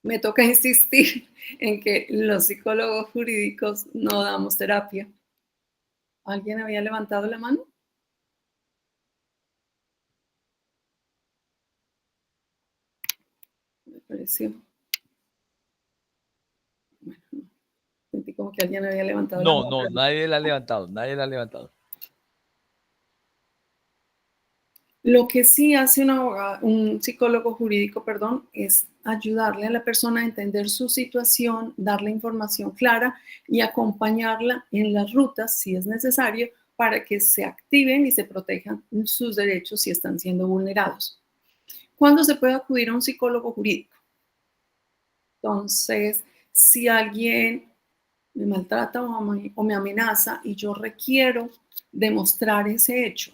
me toca insistir en que los psicólogos jurídicos no damos terapia. ¿Alguien había levantado la mano? Me pareció. Bueno, no. Sentí como que alguien había levantado la mano. No, nadie la ha levantado, nadie la ha levantado. Lo que sí hace un psicólogo jurídico, es ayudarle a la persona a entender su situación, darle información clara y acompañarla en las rutas, si es necesario, para que se activen y se protejan sus derechos si están siendo vulnerados. ¿Cuándo se puede acudir a un psicólogo jurídico? Entonces, si alguien me maltrata o me amenaza y yo requiero demostrar ese hecho,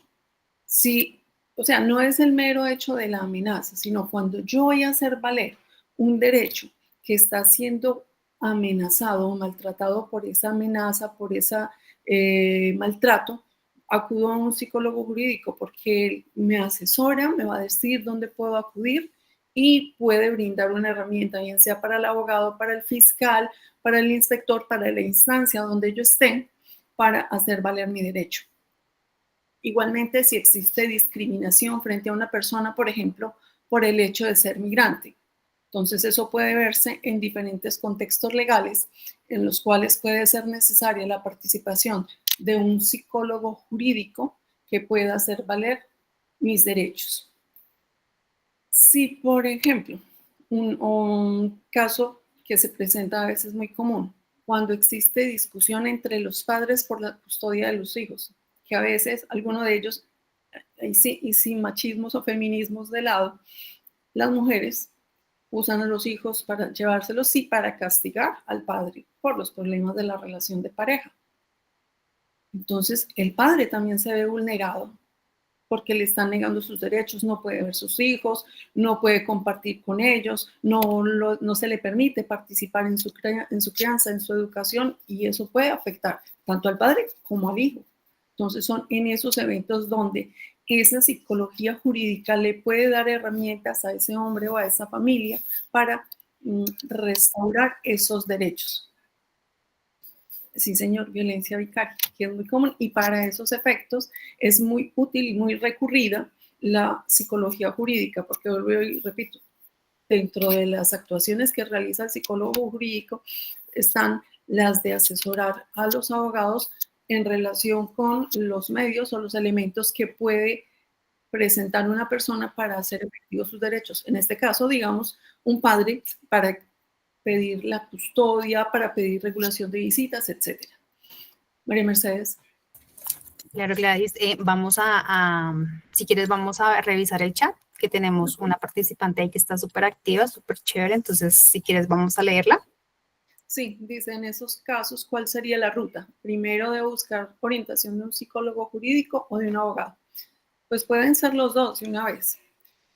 o sea, no es el mero hecho de la amenaza, sino cuando yo voy a hacer valer un derecho que está siendo amenazado o maltratado por esa amenaza, por ese maltrato, acudo a un psicólogo jurídico porque él me asesora, me va a decir dónde puedo acudir y puede brindar una herramienta, bien sea para el abogado, para el fiscal, para el inspector, para la instancia donde yo esté, para hacer valer mi derecho. Igualmente, si existe discriminación frente a una persona, por ejemplo, por el hecho de ser migrante. Entonces, eso puede verse en diferentes contextos legales en los cuales puede ser necesaria la participación de un psicólogo jurídico que pueda hacer valer mis derechos. Si, por ejemplo, un caso que se presenta a veces muy común, cuando existe discusión entre los padres por la custodia de los hijos, que a veces alguno de ellos, y sin machismos o feminismos de lado, las mujeres usan a los hijos para llevárselos, sí, para castigar al padre por los problemas de la relación de pareja. Entonces, el padre también se ve vulnerado porque le están negando sus derechos, no puede ver sus hijos, no puede compartir con ellos, no se le permite participar en su crianza, en su educación, y eso puede afectar tanto al padre como al hijo. Entonces son en esos eventos donde esa psicología jurídica le puede dar herramientas a ese hombre o a esa familia para restaurar esos derechos. Sí, señor, violencia vicaria, que es muy común, y para esos efectos es muy útil y muy recurrida la psicología jurídica, porque vuelvo y repito, dentro de las actuaciones que realiza el psicólogo jurídico están las de asesorar a los abogados en relación con los medios o los elementos que puede presentar una persona para hacer efectivos sus derechos. En este caso, digamos, un padre para pedir la custodia, para pedir regulación de visitas, etc. María Mercedes. Claro, Gladys. Si quieres, vamos a revisar el chat, que tenemos una participante ahí que está súper activa, súper chévere. Entonces, si quieres, vamos a leerla. Sí, dice, en esos casos, ¿cuál sería la ruta? Primero, de buscar orientación de un psicólogo jurídico o de un abogado. Pues pueden ser los dos de una vez.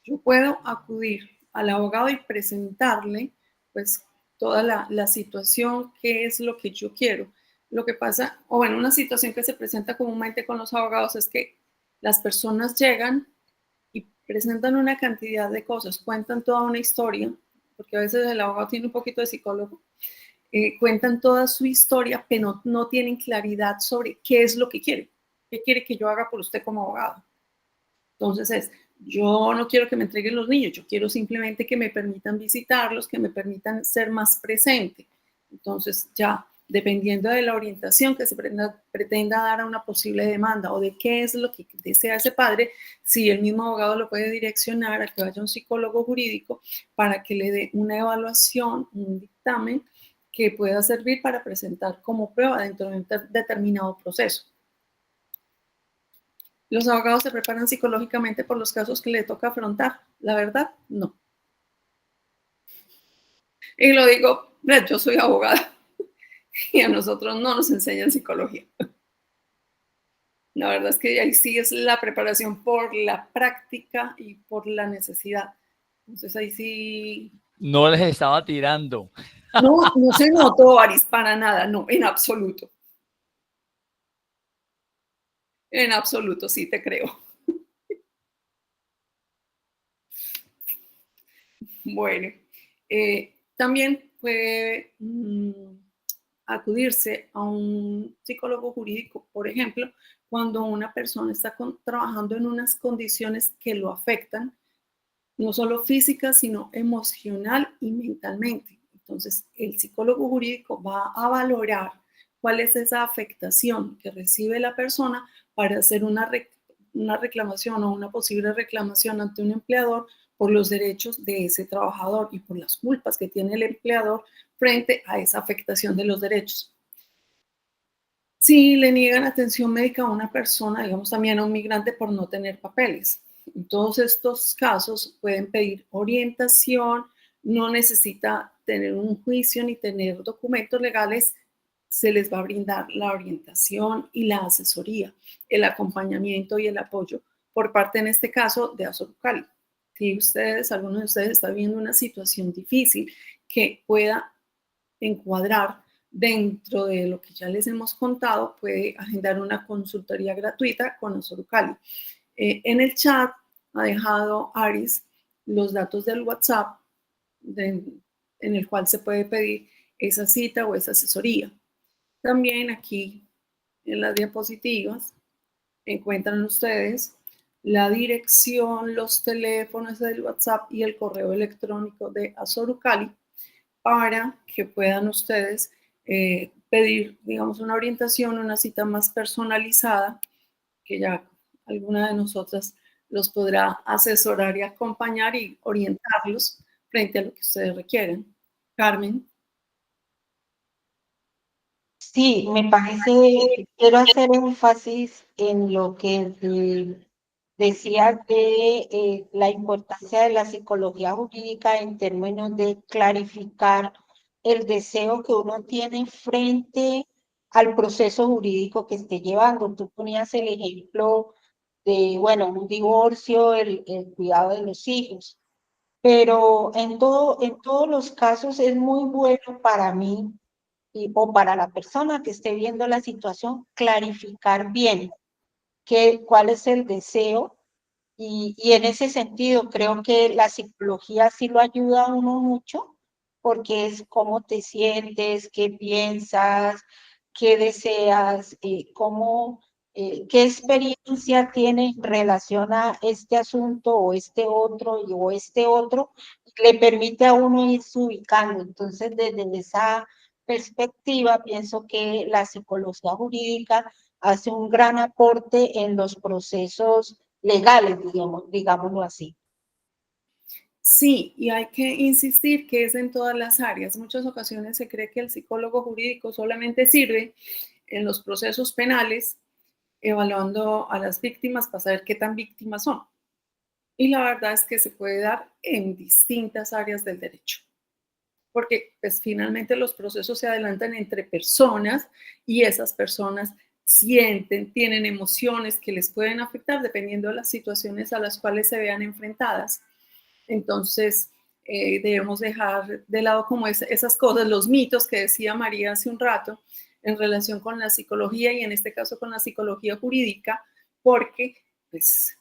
Yo puedo acudir al abogado y presentarle, pues, toda la situación, qué es lo que yo quiero. Lo que pasa, o bueno, una situación que se presenta comúnmente con los abogados es que las personas llegan y presentan una cantidad de cosas, cuentan toda una historia, porque a veces el abogado tiene un poquito de psicólogo, cuentan toda su historia, pero no tienen claridad sobre qué es lo que quiere. ¿Qué quiere que yo haga por usted como abogado? Entonces yo no quiero que me entreguen los niños, yo quiero simplemente que me permitan visitarlos, que me permitan ser más presente. Entonces ya, dependiendo de la orientación que se pretenda dar a una posible demanda o de qué es lo que desea ese padre, si el mismo abogado lo puede direccionar a que vaya a un psicólogo jurídico para que le dé una evaluación, un dictamen que pueda servir para presentar como prueba dentro de un determinado proceso. ¿Los abogados se preparan psicológicamente por los casos que le toca afrontar? La verdad, no. Y lo digo, yo soy abogada y a nosotros no nos enseñan psicología. La verdad es que ahí sí es la preparación por la práctica y por la necesidad. Entonces ahí sí... No les estaba tirando. No se notó, Aris, para nada, no, en absoluto. En absoluto, sí te creo. Bueno, también puede acudirse a un psicólogo jurídico, por ejemplo, cuando una persona está trabajando en unas condiciones que lo afectan, no solo físicas, sino emocional y mentalmente. Entonces, el psicólogo jurídico va a valorar cuál es esa afectación que recibe la persona para hacer una reclamación o una posible reclamación ante un empleador por los derechos de ese trabajador y por las culpas que tiene el empleador frente a esa afectación de los derechos. Si le niegan atención médica a una persona, digamos también a un migrante por no tener papeles. En todos estos casos pueden pedir orientación, no necesita tener un juicio ni tener documentos legales, se les va a brindar la orientación y la asesoría, el acompañamiento y el apoyo por parte, en este caso, de Azorucali. Si alguno de ustedes está viendo una situación difícil que pueda encuadrar dentro de lo que ya les hemos contado, puede agendar una consultoría gratuita con Azorucali. En el chat ha dejado Aris los datos del WhatsApp en el cual se puede pedir esa cita o esa asesoría. También aquí en las diapositivas encuentran ustedes la dirección, los teléfonos del WhatsApp y el correo electrónico de Azorucali para que puedan ustedes pedir, digamos, una orientación, una cita más personalizada, que ya alguna de nosotras los podrá asesorar y acompañar y orientarlos frente a lo que ustedes requieren. Carmen. Sí, me parece, quiero hacer énfasis en lo que decía de la importancia de la psicología jurídica en términos de clarificar el deseo que uno tiene frente al proceso jurídico que esté llevando. Tú ponías el ejemplo de, bueno, un divorcio, el cuidado de los hijos, pero en todos los casos es muy bueno para mí o para la persona que esté viendo la situación, clarificar bien cuál es el deseo y en ese sentido creo que la psicología sí lo ayuda a uno mucho porque es cómo te sientes, qué piensas, qué deseas, qué experiencia tienes en relación a este asunto o este otro, le permite a uno irse ubicando. Entonces, desde esa perspectiva, pienso que la psicología jurídica hace un gran aporte en los procesos legales, digámoslo así. Sí, y hay que insistir que es en todas las áreas. Muchas ocasiones se cree que el psicólogo jurídico solamente sirve en los procesos penales, evaluando a las víctimas para saber qué tan víctimas son. Y la verdad es que se puede dar en distintas áreas del derecho, porque pues finalmente los procesos se adelantan entre personas y esas personas sienten, tienen emociones que les pueden afectar dependiendo de las situaciones a las cuales se vean enfrentadas. Entonces, debemos dejar de lado como esas cosas, los mitos que decía María hace un rato en relación con la psicología y en este caso con la psicología jurídica, porque pues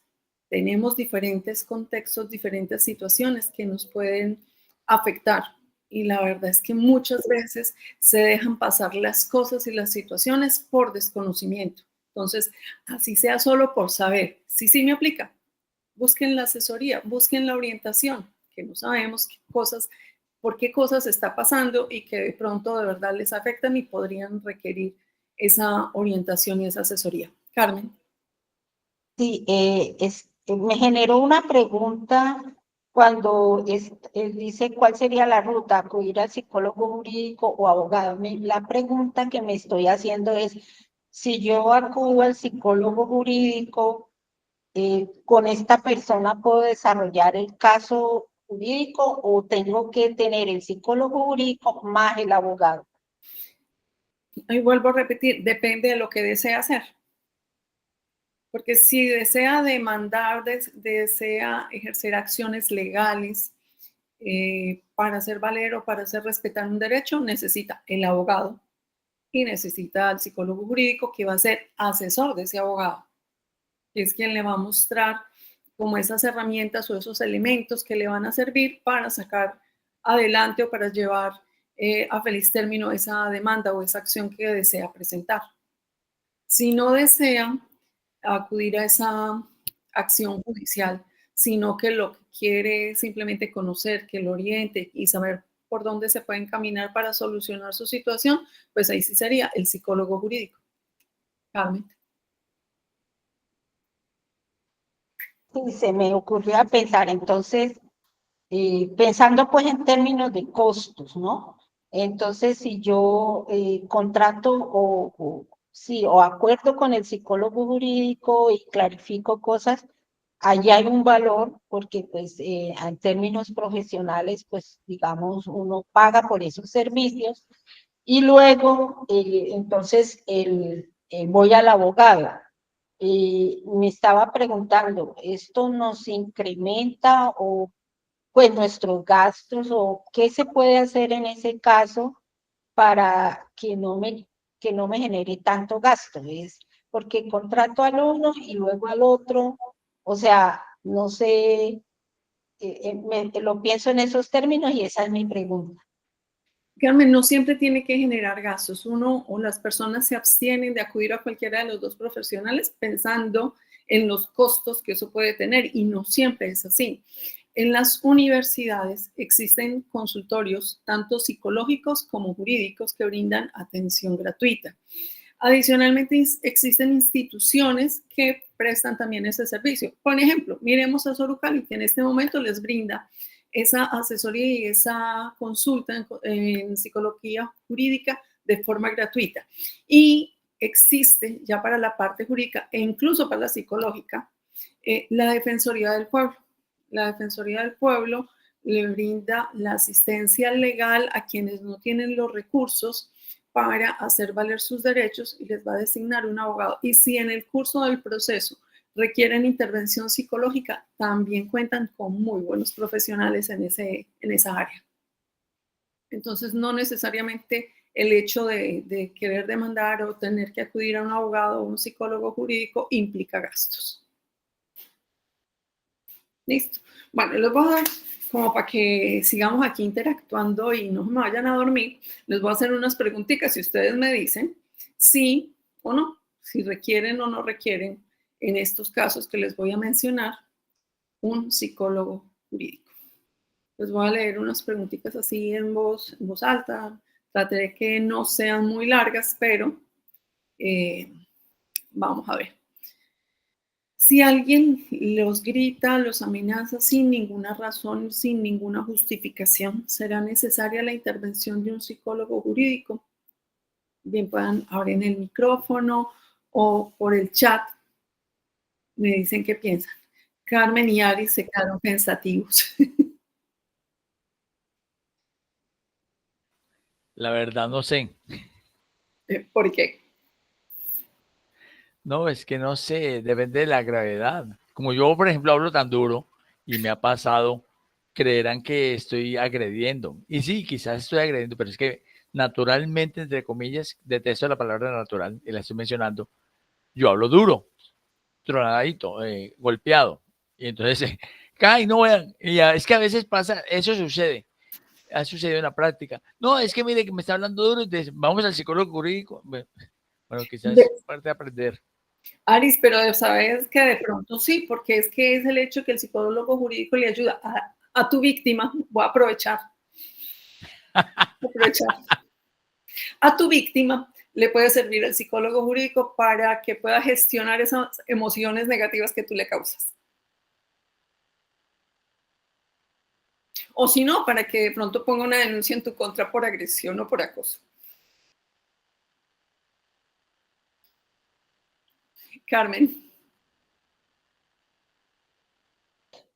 tenemos diferentes contextos, diferentes situaciones que nos pueden afectar. Y la verdad es que muchas veces se dejan pasar las cosas y las situaciones por desconocimiento. Entonces, así sea solo por saber, sí me aplica. Busquen la asesoría, busquen la orientación, que no sabemos por qué cosas está pasando y que de pronto de verdad les afectan y podrían requerir esa orientación y esa asesoría. Carmen. Sí, me generó una pregunta cuando dice cuál sería la ruta, acudir al psicólogo jurídico o abogado. La pregunta que me estoy haciendo es, si yo acudo al psicólogo jurídico, ¿con esta persona puedo desarrollar el caso jurídico o tengo que tener el psicólogo jurídico más el abogado? Y vuelvo a repetir, depende de lo que desea hacer. Porque si desea demandar, desea ejercer acciones legales para hacer valer o para hacer respetar un derecho, necesita el abogado y necesita al psicólogo jurídico que va a ser asesor de ese abogado, que es quien le va a mostrar como esas herramientas o esos elementos que le van a servir para sacar adelante o para llevar a feliz término esa demanda o esa acción que desea presentar. Si no desea acudir a esa acción judicial, sino que lo que quiere es simplemente conocer, que lo oriente y saber por dónde se puede encaminar para solucionar su situación, pues ahí sí sería el psicólogo jurídico. Carmen. Sí, se me ocurrió a pensar, entonces, pensando pues en términos de costos, ¿no? Entonces, si yo contrato o sí, o acuerdo con el psicólogo jurídico y clarifico cosas, allí hay un valor porque pues en términos profesionales, pues digamos, uno paga por esos servicios y luego entonces voy al abogado. Me estaba preguntando, ¿esto nos incrementa o pues nuestros gastos o qué se puede hacer en ese caso para que no me genere tanto gasto? Es porque contrato al uno y luego al otro, o sea, no sé, lo pienso en esos términos y esa es mi pregunta. Carmen, no siempre tiene que generar gastos. Uno o las personas se abstienen de acudir a cualquiera de los dos profesionales pensando en los costos que eso puede tener y no siempre es así. En las universidades existen consultorios, tanto psicológicos como jurídicos, que brindan atención gratuita. Adicionalmente, existen instituciones que prestan también ese servicio. Por ejemplo, miremos a Sorucali, que en este momento les brinda esa asesoría y esa consulta en psicología jurídica de forma gratuita. Y existe ya para la parte jurídica e incluso para la psicológica la Defensoría del Pueblo. La Defensoría del Pueblo le brinda la asistencia legal a quienes no tienen los recursos para hacer valer sus derechos y les va a designar un abogado. Y si en el curso del proceso requieren intervención psicológica, también cuentan con muy buenos profesionales en esa área. Entonces, no necesariamente el hecho de querer demandar o tener que acudir a un abogado o un psicólogo jurídico implica gastos. Listo. Bueno, les voy a dar, como para que sigamos aquí interactuando y no me vayan a dormir, les voy a hacer unas preguntitas y ustedes me dicen sí o no, si requieren o no requieren, en estos casos que les voy a mencionar, un psicólogo jurídico. Les voy a leer unas preguntitas así en voz alta. Trataré que no sean muy largas, pero vamos a ver. Si alguien los grita, los amenaza sin ninguna razón, sin ninguna justificación, ¿será necesaria la intervención de un psicólogo jurídico? Bien, puedan abrir el micrófono o por el chat. Me dicen qué piensan. Carmen y Ari se quedaron pensativos. La verdad no sé. ¿Por qué? No, es que no sé, depende de la gravedad. Como yo, por ejemplo, hablo tan duro y me ha pasado, creerán que estoy agrediendo. Y sí, quizás estoy agrediendo, pero es que naturalmente, entre comillas, detesto la palabra natural y la estoy mencionando. Yo hablo duro, tronadito, golpeado. Y entonces, cae, no vean. Y ya, es que a veces pasa, eso sucede. Ha sucedido en la práctica. No, es que mire que me está hablando duro, entonces vamos al psicólogo jurídico. Bueno, quizás es parte de aprender. Aris, pero sabes que de pronto sí, porque es que es el hecho que el psicólogo jurídico le ayuda a tu víctima. Voy a aprovechar. A tu víctima le puede servir el psicólogo jurídico para que pueda gestionar esas emociones negativas que tú le causas. O si no, para que de pronto ponga una denuncia en tu contra por agresión o por acoso. Carmen.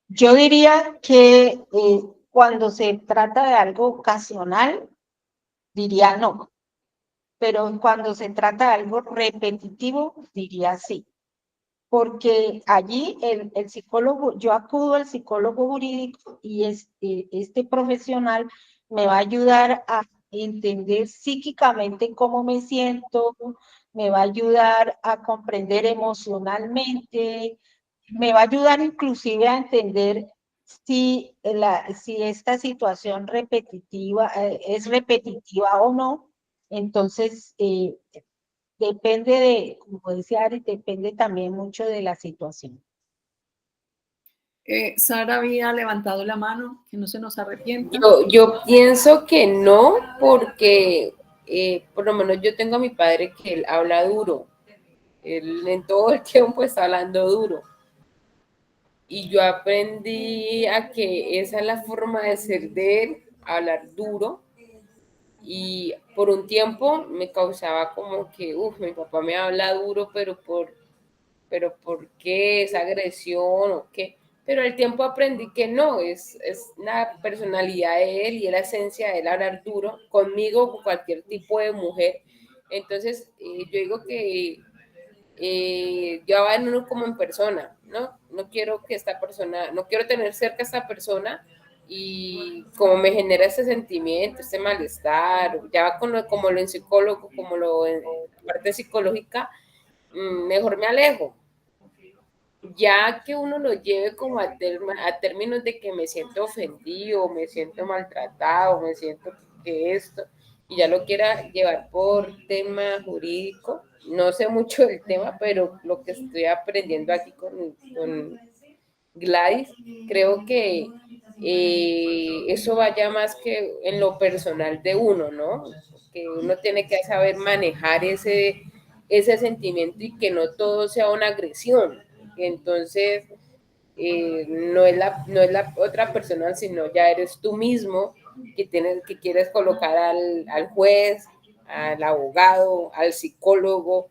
Yo diría que cuando se trata de algo ocasional, diría no, pero cuando se trata de algo repetitivo, diría sí, porque allí el psicólogo, yo acudo al psicólogo jurídico y este profesional me va a ayudar a entender psíquicamente cómo me siento, me va a ayudar a comprender emocionalmente, me va a ayudar inclusive a entender si esta situación repetitiva es repetitiva o no. Entonces, depende como decía Ari, depende también mucho de la situación. Sara había levantado la mano, que no se nos arrepienta. Yo pienso que no, porque por lo menos yo tengo a mi padre que él habla duro. Él en todo el tiempo está hablando duro. Y yo aprendí a que esa es la forma de ser de él, hablar duro. Y por un tiempo me causaba como que, mi papá me habla duro, pero ¿por qué esa agresión o qué? Pero al tiempo aprendí que no, es la personalidad de él y es la esencia de él hablar duro, conmigo o con cualquier tipo de mujer. Entonces, yo digo que yo va en uno como en persona, ¿no? No quiero que esta persona, no quiero tener cerca a esta persona y como me genera ese sentimiento, este malestar, ya va con como lo en psicólogo, como lo en la parte psicológica, mejor me alejo. Ya que uno lo lleve como a términos de que me siento ofendido, me siento maltratado, me siento que esto, y ya lo quiera llevar por tema jurídico, no sé mucho del tema, pero lo que estoy aprendiendo aquí con Gladys, creo que eso vaya más que en lo personal de uno, ¿no? Que uno tiene que saber manejar ese sentimiento y que no todo sea una agresión. Entonces, no es la otra persona, sino ya eres tú mismo que quieres colocar al juez, al abogado, al psicólogo,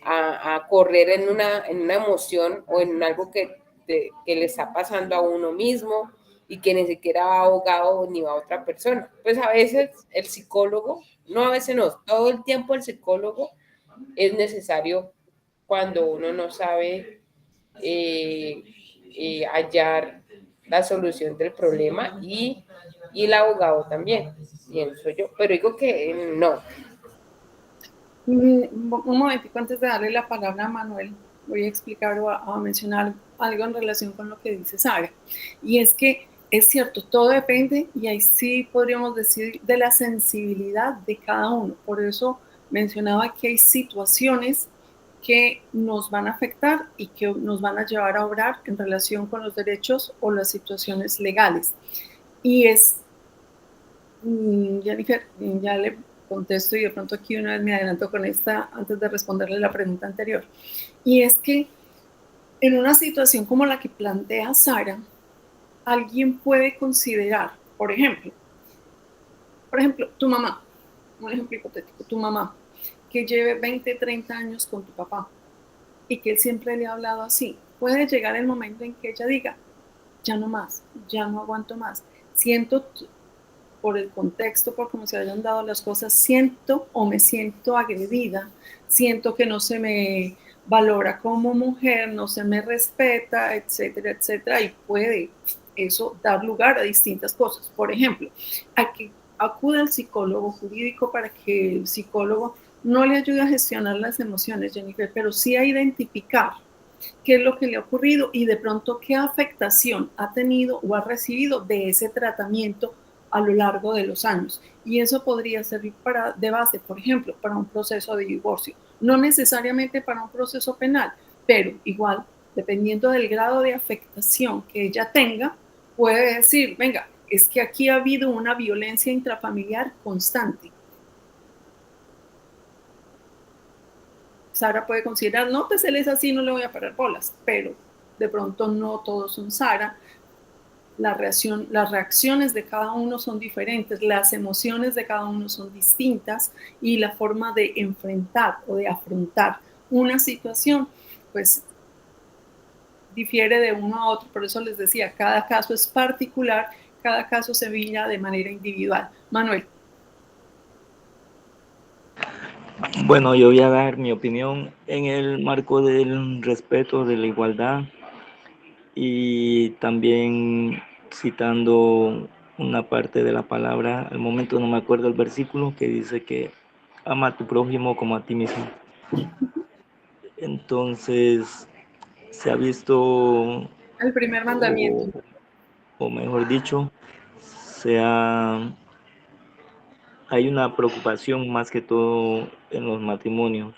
a correr en una emoción o en algo que le está pasando a uno mismo y que ni siquiera va abogado ni va a otra persona. Pues a veces el psicólogo, no a veces no, todo el tiempo el psicólogo es necesario cuando uno no sabe hallar la solución del problema y el abogado también, pienso yo, pero digo que no. Un momentico antes de darle la palabra a Manuel, voy a explicar o a mencionar algo en relación con lo que dice Sara. Y es que es cierto, todo depende, y ahí sí podríamos decir, de la sensibilidad de cada uno. Por eso mencionaba que hay situaciones que nos van a afectar y que nos van a llevar a obrar en relación con los derechos o las situaciones legales. Y es, Jennifer, ya le contesto y de pronto aquí una vez me adelanto con esta antes de responderle la pregunta anterior. Y es que en una situación como la que plantea Sara, alguien puede considerar, por ejemplo, tu mamá, un ejemplo hipotético, tu mamá, que lleve 20, 30 años con tu papá y que él siempre le ha hablado así, puede llegar el momento en que ella diga, ya no más, ya no aguanto más, siento por el contexto, por cómo se hayan dado las cosas, siento o me siento agredida, siento que no se me valora como mujer, no se me respeta, etcétera, etcétera, y puede eso dar lugar a distintas cosas. Por ejemplo, a que acude al psicólogo jurídico para que el psicólogo no le ayude a gestionar las emociones, Jennifer, pero sí a identificar qué es lo que le ha ocurrido y de pronto qué afectación ha tenido o ha recibido de ese tratamiento a lo largo de los años. Y eso podría servir de base, por ejemplo, para un proceso de divorcio. No necesariamente para un proceso penal, pero igual, dependiendo del grado de afectación que ella tenga, puede decir, venga, es que aquí ha habido una violencia intrafamiliar constante. Sara puede considerar, no, pues él es así, no le voy a parar bolas, pero de pronto no todos son Sara. Las reacciones de cada uno son diferentes, las emociones de cada uno son distintas y la forma de enfrentar o de afrontar una situación, pues difiere de uno a otro. Por eso les decía, cada caso es particular, cada caso se mira de manera individual. Manuel. Bueno, yo voy a dar mi opinión en el marco del respeto, de la igualdad y también citando una parte de la palabra, al momento no me acuerdo el versículo, que dice que ama a tu prójimo como a ti mismo. Entonces, se ha visto, El primer mandamiento. o mejor dicho, hay una preocupación más que todo en los matrimonios,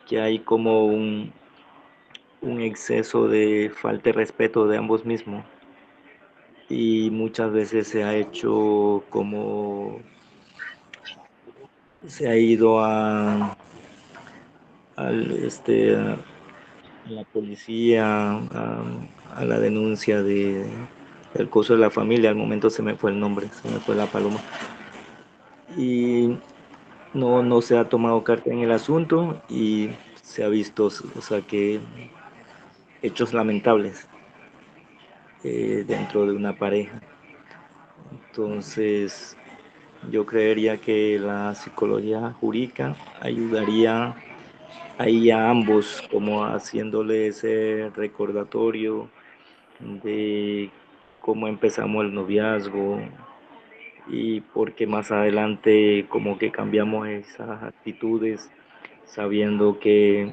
que hay como un exceso de falta de respeto de ambos mismos y muchas veces se ha hecho como se ha ido a la policía, a la denuncia del acoso de la familia. Al momento se me fue el nombre, se me fue la paloma. y no se ha tomado carta en el asunto y se ha visto, o sea, que hechos lamentables dentro de una pareja. Entonces, yo creería que la psicología jurídica ayudaría ahí a ambos, como haciéndole ese recordatorio de cómo empezamos el noviazgo y porque más adelante como que cambiamos esas actitudes sabiendo que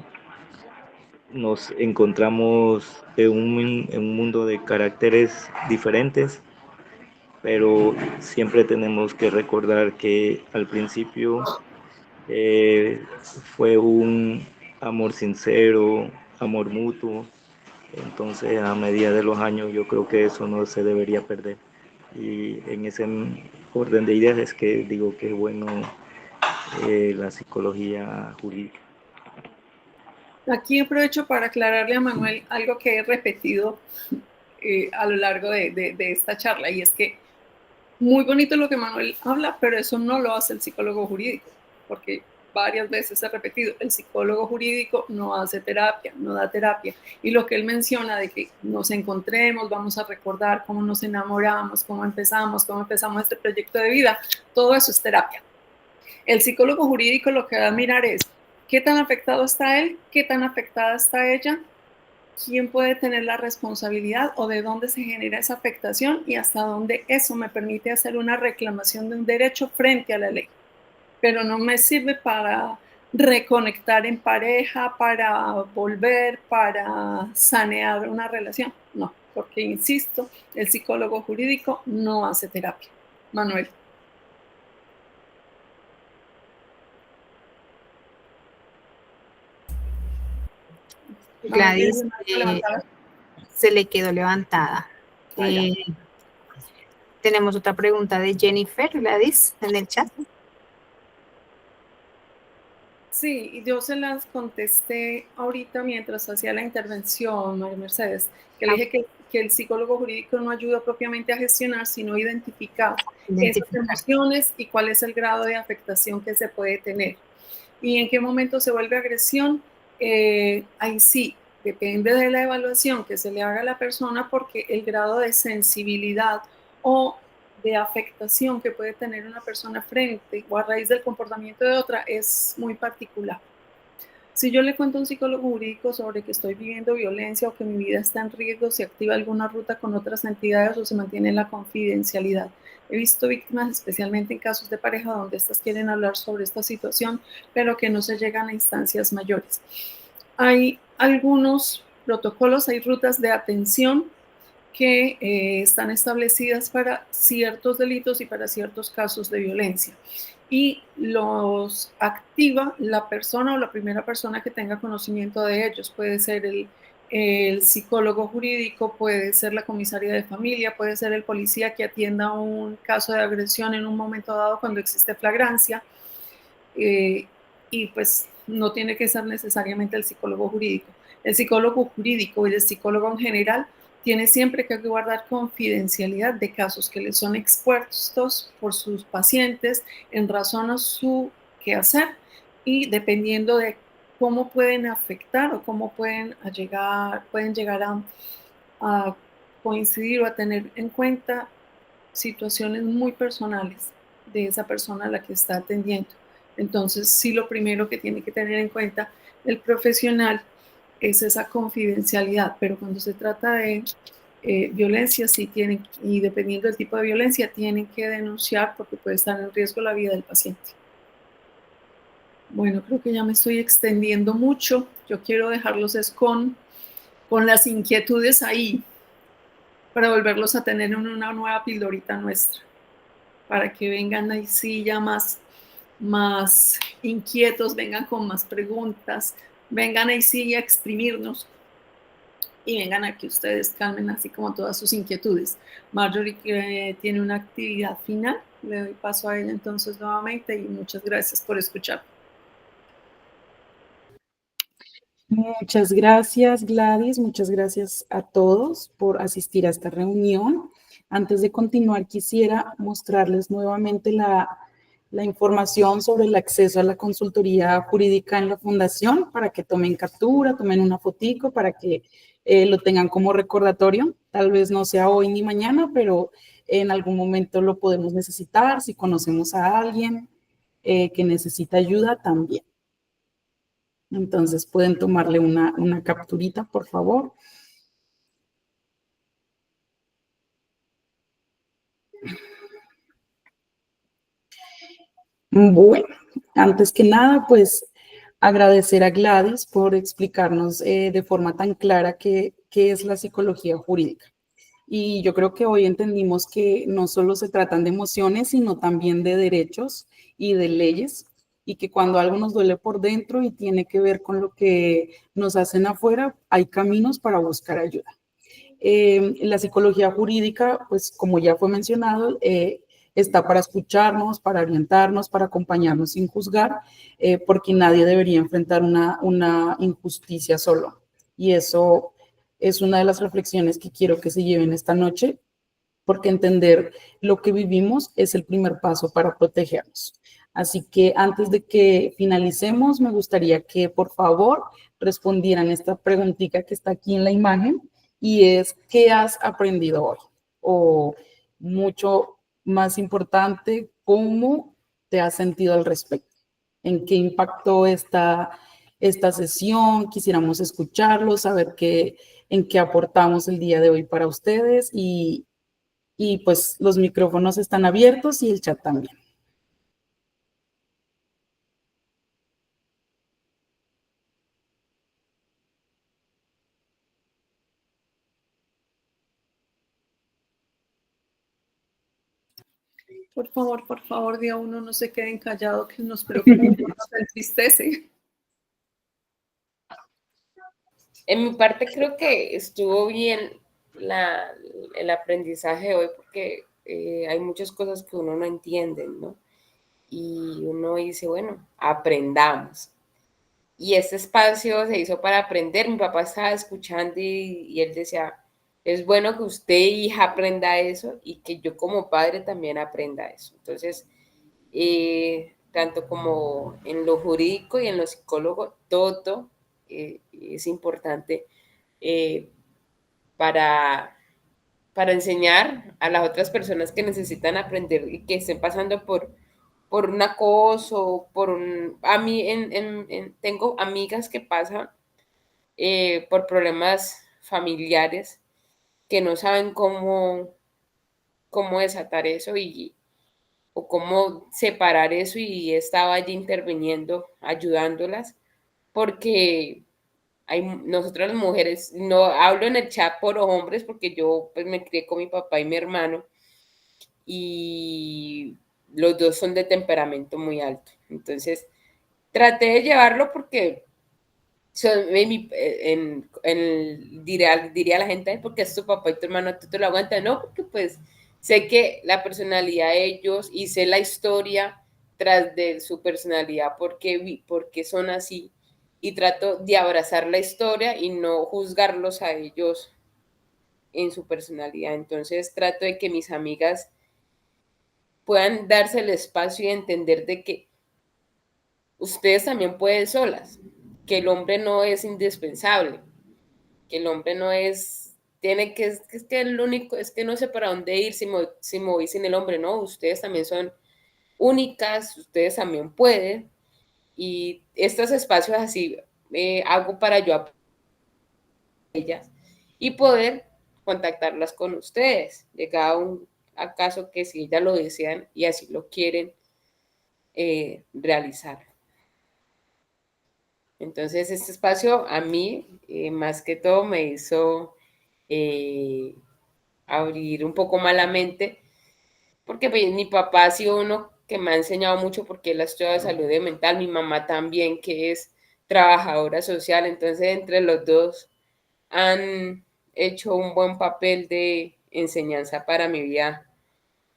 nos encontramos en un mundo de caracteres diferentes, pero siempre tenemos que recordar que al principio fue un amor sincero, amor mutuo. Entonces, a medida de los años, yo creo que eso no se debería perder. Y en ese orden de ideas es que digo que es bueno la psicología jurídica. Aquí aprovecho para aclararle a Manuel algo que he repetido a lo largo de esta charla, y es que muy bonito lo que Manuel habla, pero eso no lo hace el psicólogo jurídico, porque varias veces he repetido, el psicólogo jurídico no hace terapia, no da terapia. Y lo que él menciona de que nos encontremos, vamos a recordar cómo nos enamoramos, cómo empezamos este proyecto de vida, todo eso es terapia. El psicólogo jurídico lo que va a mirar es qué tan afectado está él, qué tan afectada está ella, quién puede tener la responsabilidad o de dónde se genera esa afectación y hasta dónde eso me permite hacer una reclamación de un derecho frente a la ley. Pero no me sirve para reconectar en pareja, para volver, para sanear una relación. No, porque insisto, el psicólogo jurídico no hace terapia. Manuel. Gladys, se le quedó levantada. Tenemos otra pregunta de Jennifer, Gladys, en el chat. Sí, yo se las contesté ahorita mientras hacía la intervención, María Mercedes, que le dije que el psicólogo jurídico no ayuda propiamente a gestionar, sino a identificar esas emociones y cuál es el grado de afectación que se puede tener. Y en qué momento se vuelve agresión, ahí sí, depende de la evaluación que se le haga a la persona, porque el grado de sensibilidad o de afectación que puede tener una persona frente o a raíz del comportamiento de otra es muy particular. Si yo le cuento a un psicólogo jurídico sobre que estoy viviendo violencia o que mi vida está en riesgo, se activa alguna ruta con otras entidades o se mantiene la confidencialidad. He visto víctimas, especialmente en casos de pareja, donde estas quieren hablar sobre esta situación, pero que no se llegan a instancias mayores. Hay algunos protocolos, hay rutas de atención que están establecidas para ciertos delitos y para ciertos casos de violencia. Y los activa la persona o la primera persona que tenga conocimiento de ellos. Puede ser el psicólogo jurídico, puede ser la comisaria de familia, puede ser el policía que atienda un caso de agresión en un momento dado cuando existe flagrancia. Y pues no tiene que ser necesariamente el psicólogo jurídico. El psicólogo jurídico y el psicólogo en general tiene siempre que guardar confidencialidad de casos que les son expuestos por sus pacientes en razón a su quehacer y dependiendo de cómo pueden afectar o cómo pueden llegar a coincidir o a tener en cuenta situaciones muy personales de esa persona a la que está atendiendo. Entonces, sí, lo primero que tiene que tener en cuenta el profesional es esa confidencialidad, pero cuando se trata de violencia, sí tienen, y dependiendo del tipo de violencia, tienen que denunciar porque puede estar en riesgo la vida del paciente. Bueno, creo que ya me estoy extendiendo mucho. Yo quiero dejarlos con las inquietudes ahí para volverlos a tener en una nueva pildorita nuestra, para que vengan ahí sí ya más inquietos, vengan con más preguntas, vengan ahí sí a exprimirnos y vengan a que ustedes calmen así como todas sus inquietudes. Marjorie tiene una actividad final, le doy paso a ella entonces nuevamente y muchas gracias por escuchar. Muchas gracias, Gladys. Muchas gracias a todos por asistir a esta reunión. Antes de continuar, quisiera mostrarles nuevamente la la información sobre el acceso a la consultoría jurídica en la fundación para que tomen captura, tomen una fotico para que lo tengan como recordatorio. Tal vez no sea hoy ni mañana, pero en algún momento lo podemos necesitar. Si conocemos a alguien que necesita ayuda, también. Entonces pueden tomarle una capturita, por favor. Bueno, antes que nada, pues agradecer a Gladys por explicarnos de forma tan clara qué es la psicología jurídica. Y yo creo que hoy entendimos que no solo se tratan de emociones, sino también de derechos y de leyes, y que cuando algo nos duele por dentro y tiene que ver con lo que nos hacen afuera, hay caminos para buscar ayuda. La psicología jurídica, pues como ya fue mencionado, está para escucharnos, para orientarnos, para acompañarnos sin juzgar, porque nadie debería enfrentar una injusticia solo. Y eso es una de las reflexiones que quiero que se lleven esta noche, porque entender lo que vivimos es el primer paso para protegernos. Así que antes de que finalicemos, me gustaría que por favor respondieran esta preguntita que está aquí en la imagen, y es, ¿qué has aprendido hoy? O mucho más importante, ¿cómo te has sentido al respecto? ¿En qué impactó esta sesión? Quisiéramos escucharlo, saber en qué aportamos el día de hoy para ustedes, y pues los micrófonos están abiertos y el chat también. Por favor, día uno, no se queden callados, que nos preocupa, nos entristece. En mi parte creo que estuvo bien el aprendizaje de hoy, porque hay muchas cosas que uno no entiende, ¿no? Y uno dice, bueno, aprendamos. Y este espacio se hizo para aprender. Mi papá estaba escuchando y él decía, es bueno que usted, hija, aprenda eso y que yo como padre también aprenda eso. Entonces, tanto como en lo jurídico y en lo psicólogo, todo es importante para enseñar a las otras personas que necesitan aprender y que estén pasando por un acoso, a mí tengo amigas que pasan por problemas familiares que no saben cómo desatar eso o cómo separar eso, y estaba allí interviniendo, ayudándolas, porque nosotras las mujeres, no hablo en el chat por los hombres, porque yo pues me crié con mi papá y mi hermano, y los dos son de temperamento muy alto. Entonces, traté de llevarlo porque diría la gente, porque es tu papá y tu hermano, tú te lo aguantas, no, porque pues sé que la personalidad de ellos y sé la historia tras de su personalidad, porque son así, y trato de abrazar la historia y no juzgarlos a ellos en su personalidad. Entonces trato de que mis amigas puedan darse el espacio y entender de que ustedes también pueden solas, que el hombre no es indispensable, que el hombre no es, es que el único, es que no sé para dónde ir si me voy sin el hombre, no, ustedes también son únicas, ustedes también pueden, y estos espacios así hago para yo apoyar a ellas y poder contactarlas con ustedes, de cada un acaso que si ellas lo desean y así lo quieren realizar. Entonces, este espacio a mí, más que todo, me hizo abrir un poco más la mente, porque pues, mi papá ha sido uno que me ha enseñado mucho, porque él ha estudiado salud mental, mi mamá también, que es trabajadora social. Entonces, entre los dos han hecho un buen papel de enseñanza para mi vida,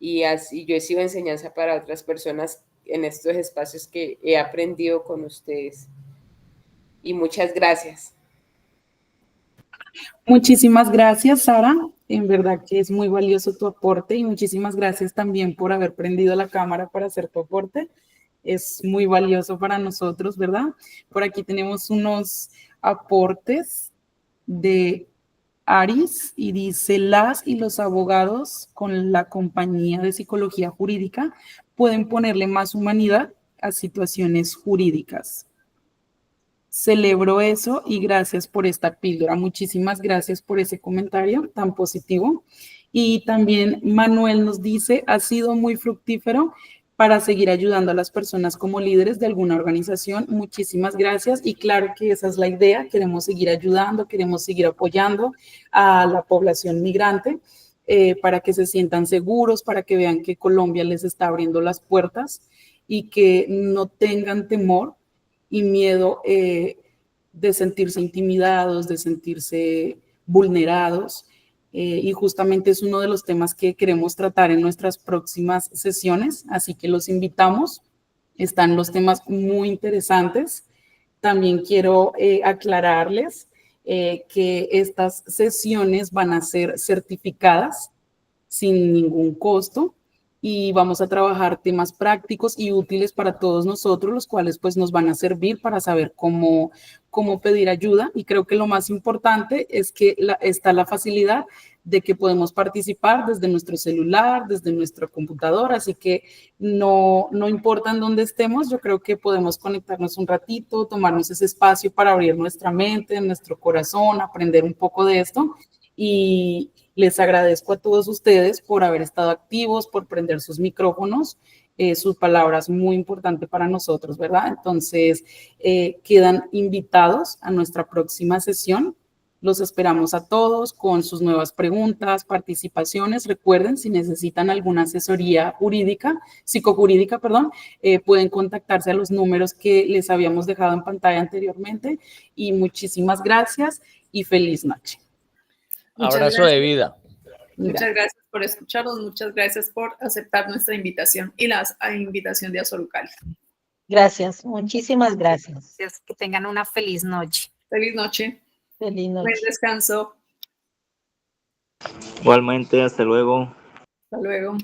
y así yo he sido enseñanza para otras personas en estos espacios que he aprendido con ustedes. Y muchas gracias. Muchísimas gracias, Sara. En verdad que es muy valioso tu aporte y muchísimas gracias también por haber prendido la cámara para hacer tu aporte. Es muy valioso para nosotros, ¿verdad? Por aquí tenemos unos aportes de Aris y dice: las y los abogados con la compañía de psicología jurídica pueden ponerle más humanidad a situaciones jurídicas. Celebro eso y gracias por esta píldora. Muchísimas gracias por ese comentario tan positivo. Y también Manuel nos dice: ha sido muy fructífero para seguir ayudando a las personas como líderes de alguna organización. Muchísimas gracias. Y claro que esa es la idea. Queremos seguir ayudando, queremos seguir apoyando a la población migrante para que se sientan seguros, para que vean que Colombia les está abriendo las puertas y que no tengan temor y miedo de sentirse intimidados, de sentirse vulnerados. Y justamente es uno de los temas que queremos tratar en nuestras próximas sesiones, así que los invitamos. Están los temas muy interesantes. También quiero aclararles que estas sesiones van a ser certificadas sin ningún costo y vamos a trabajar temas prácticos y útiles para todos nosotros, los cuales pues nos van a servir para saber cómo pedir ayuda. Y creo que lo más importante es que está la facilidad de que podemos participar desde nuestro celular, desde nuestro computador, así que no importa en dónde estemos, yo creo que podemos conectarnos un ratito, tomarnos ese espacio para abrir nuestra mente, nuestro corazón, aprender un poco de esto. Y les agradezco a todos ustedes por haber estado activos, por prender sus micrófonos. Sus palabras muy importante para nosotros, ¿verdad? Entonces, quedan invitados a nuestra próxima sesión. Los esperamos a todos con sus nuevas preguntas, participaciones. Recuerden, si necesitan alguna asesoría jurídica, psicojurídica, perdón, pueden contactarse a los números que les habíamos dejado en pantalla anteriormente. Y muchísimas gracias y feliz noche. Abrazo de vida. Muchas gracias por escucharnos, muchas gracias por aceptar nuestra invitación y la invitación de Azul Cali. Gracias, muchísimas gracias. Que tengan una feliz noche. Feliz noche. Feliz noche. Buen descanso. Igualmente, hasta luego. Hasta luego.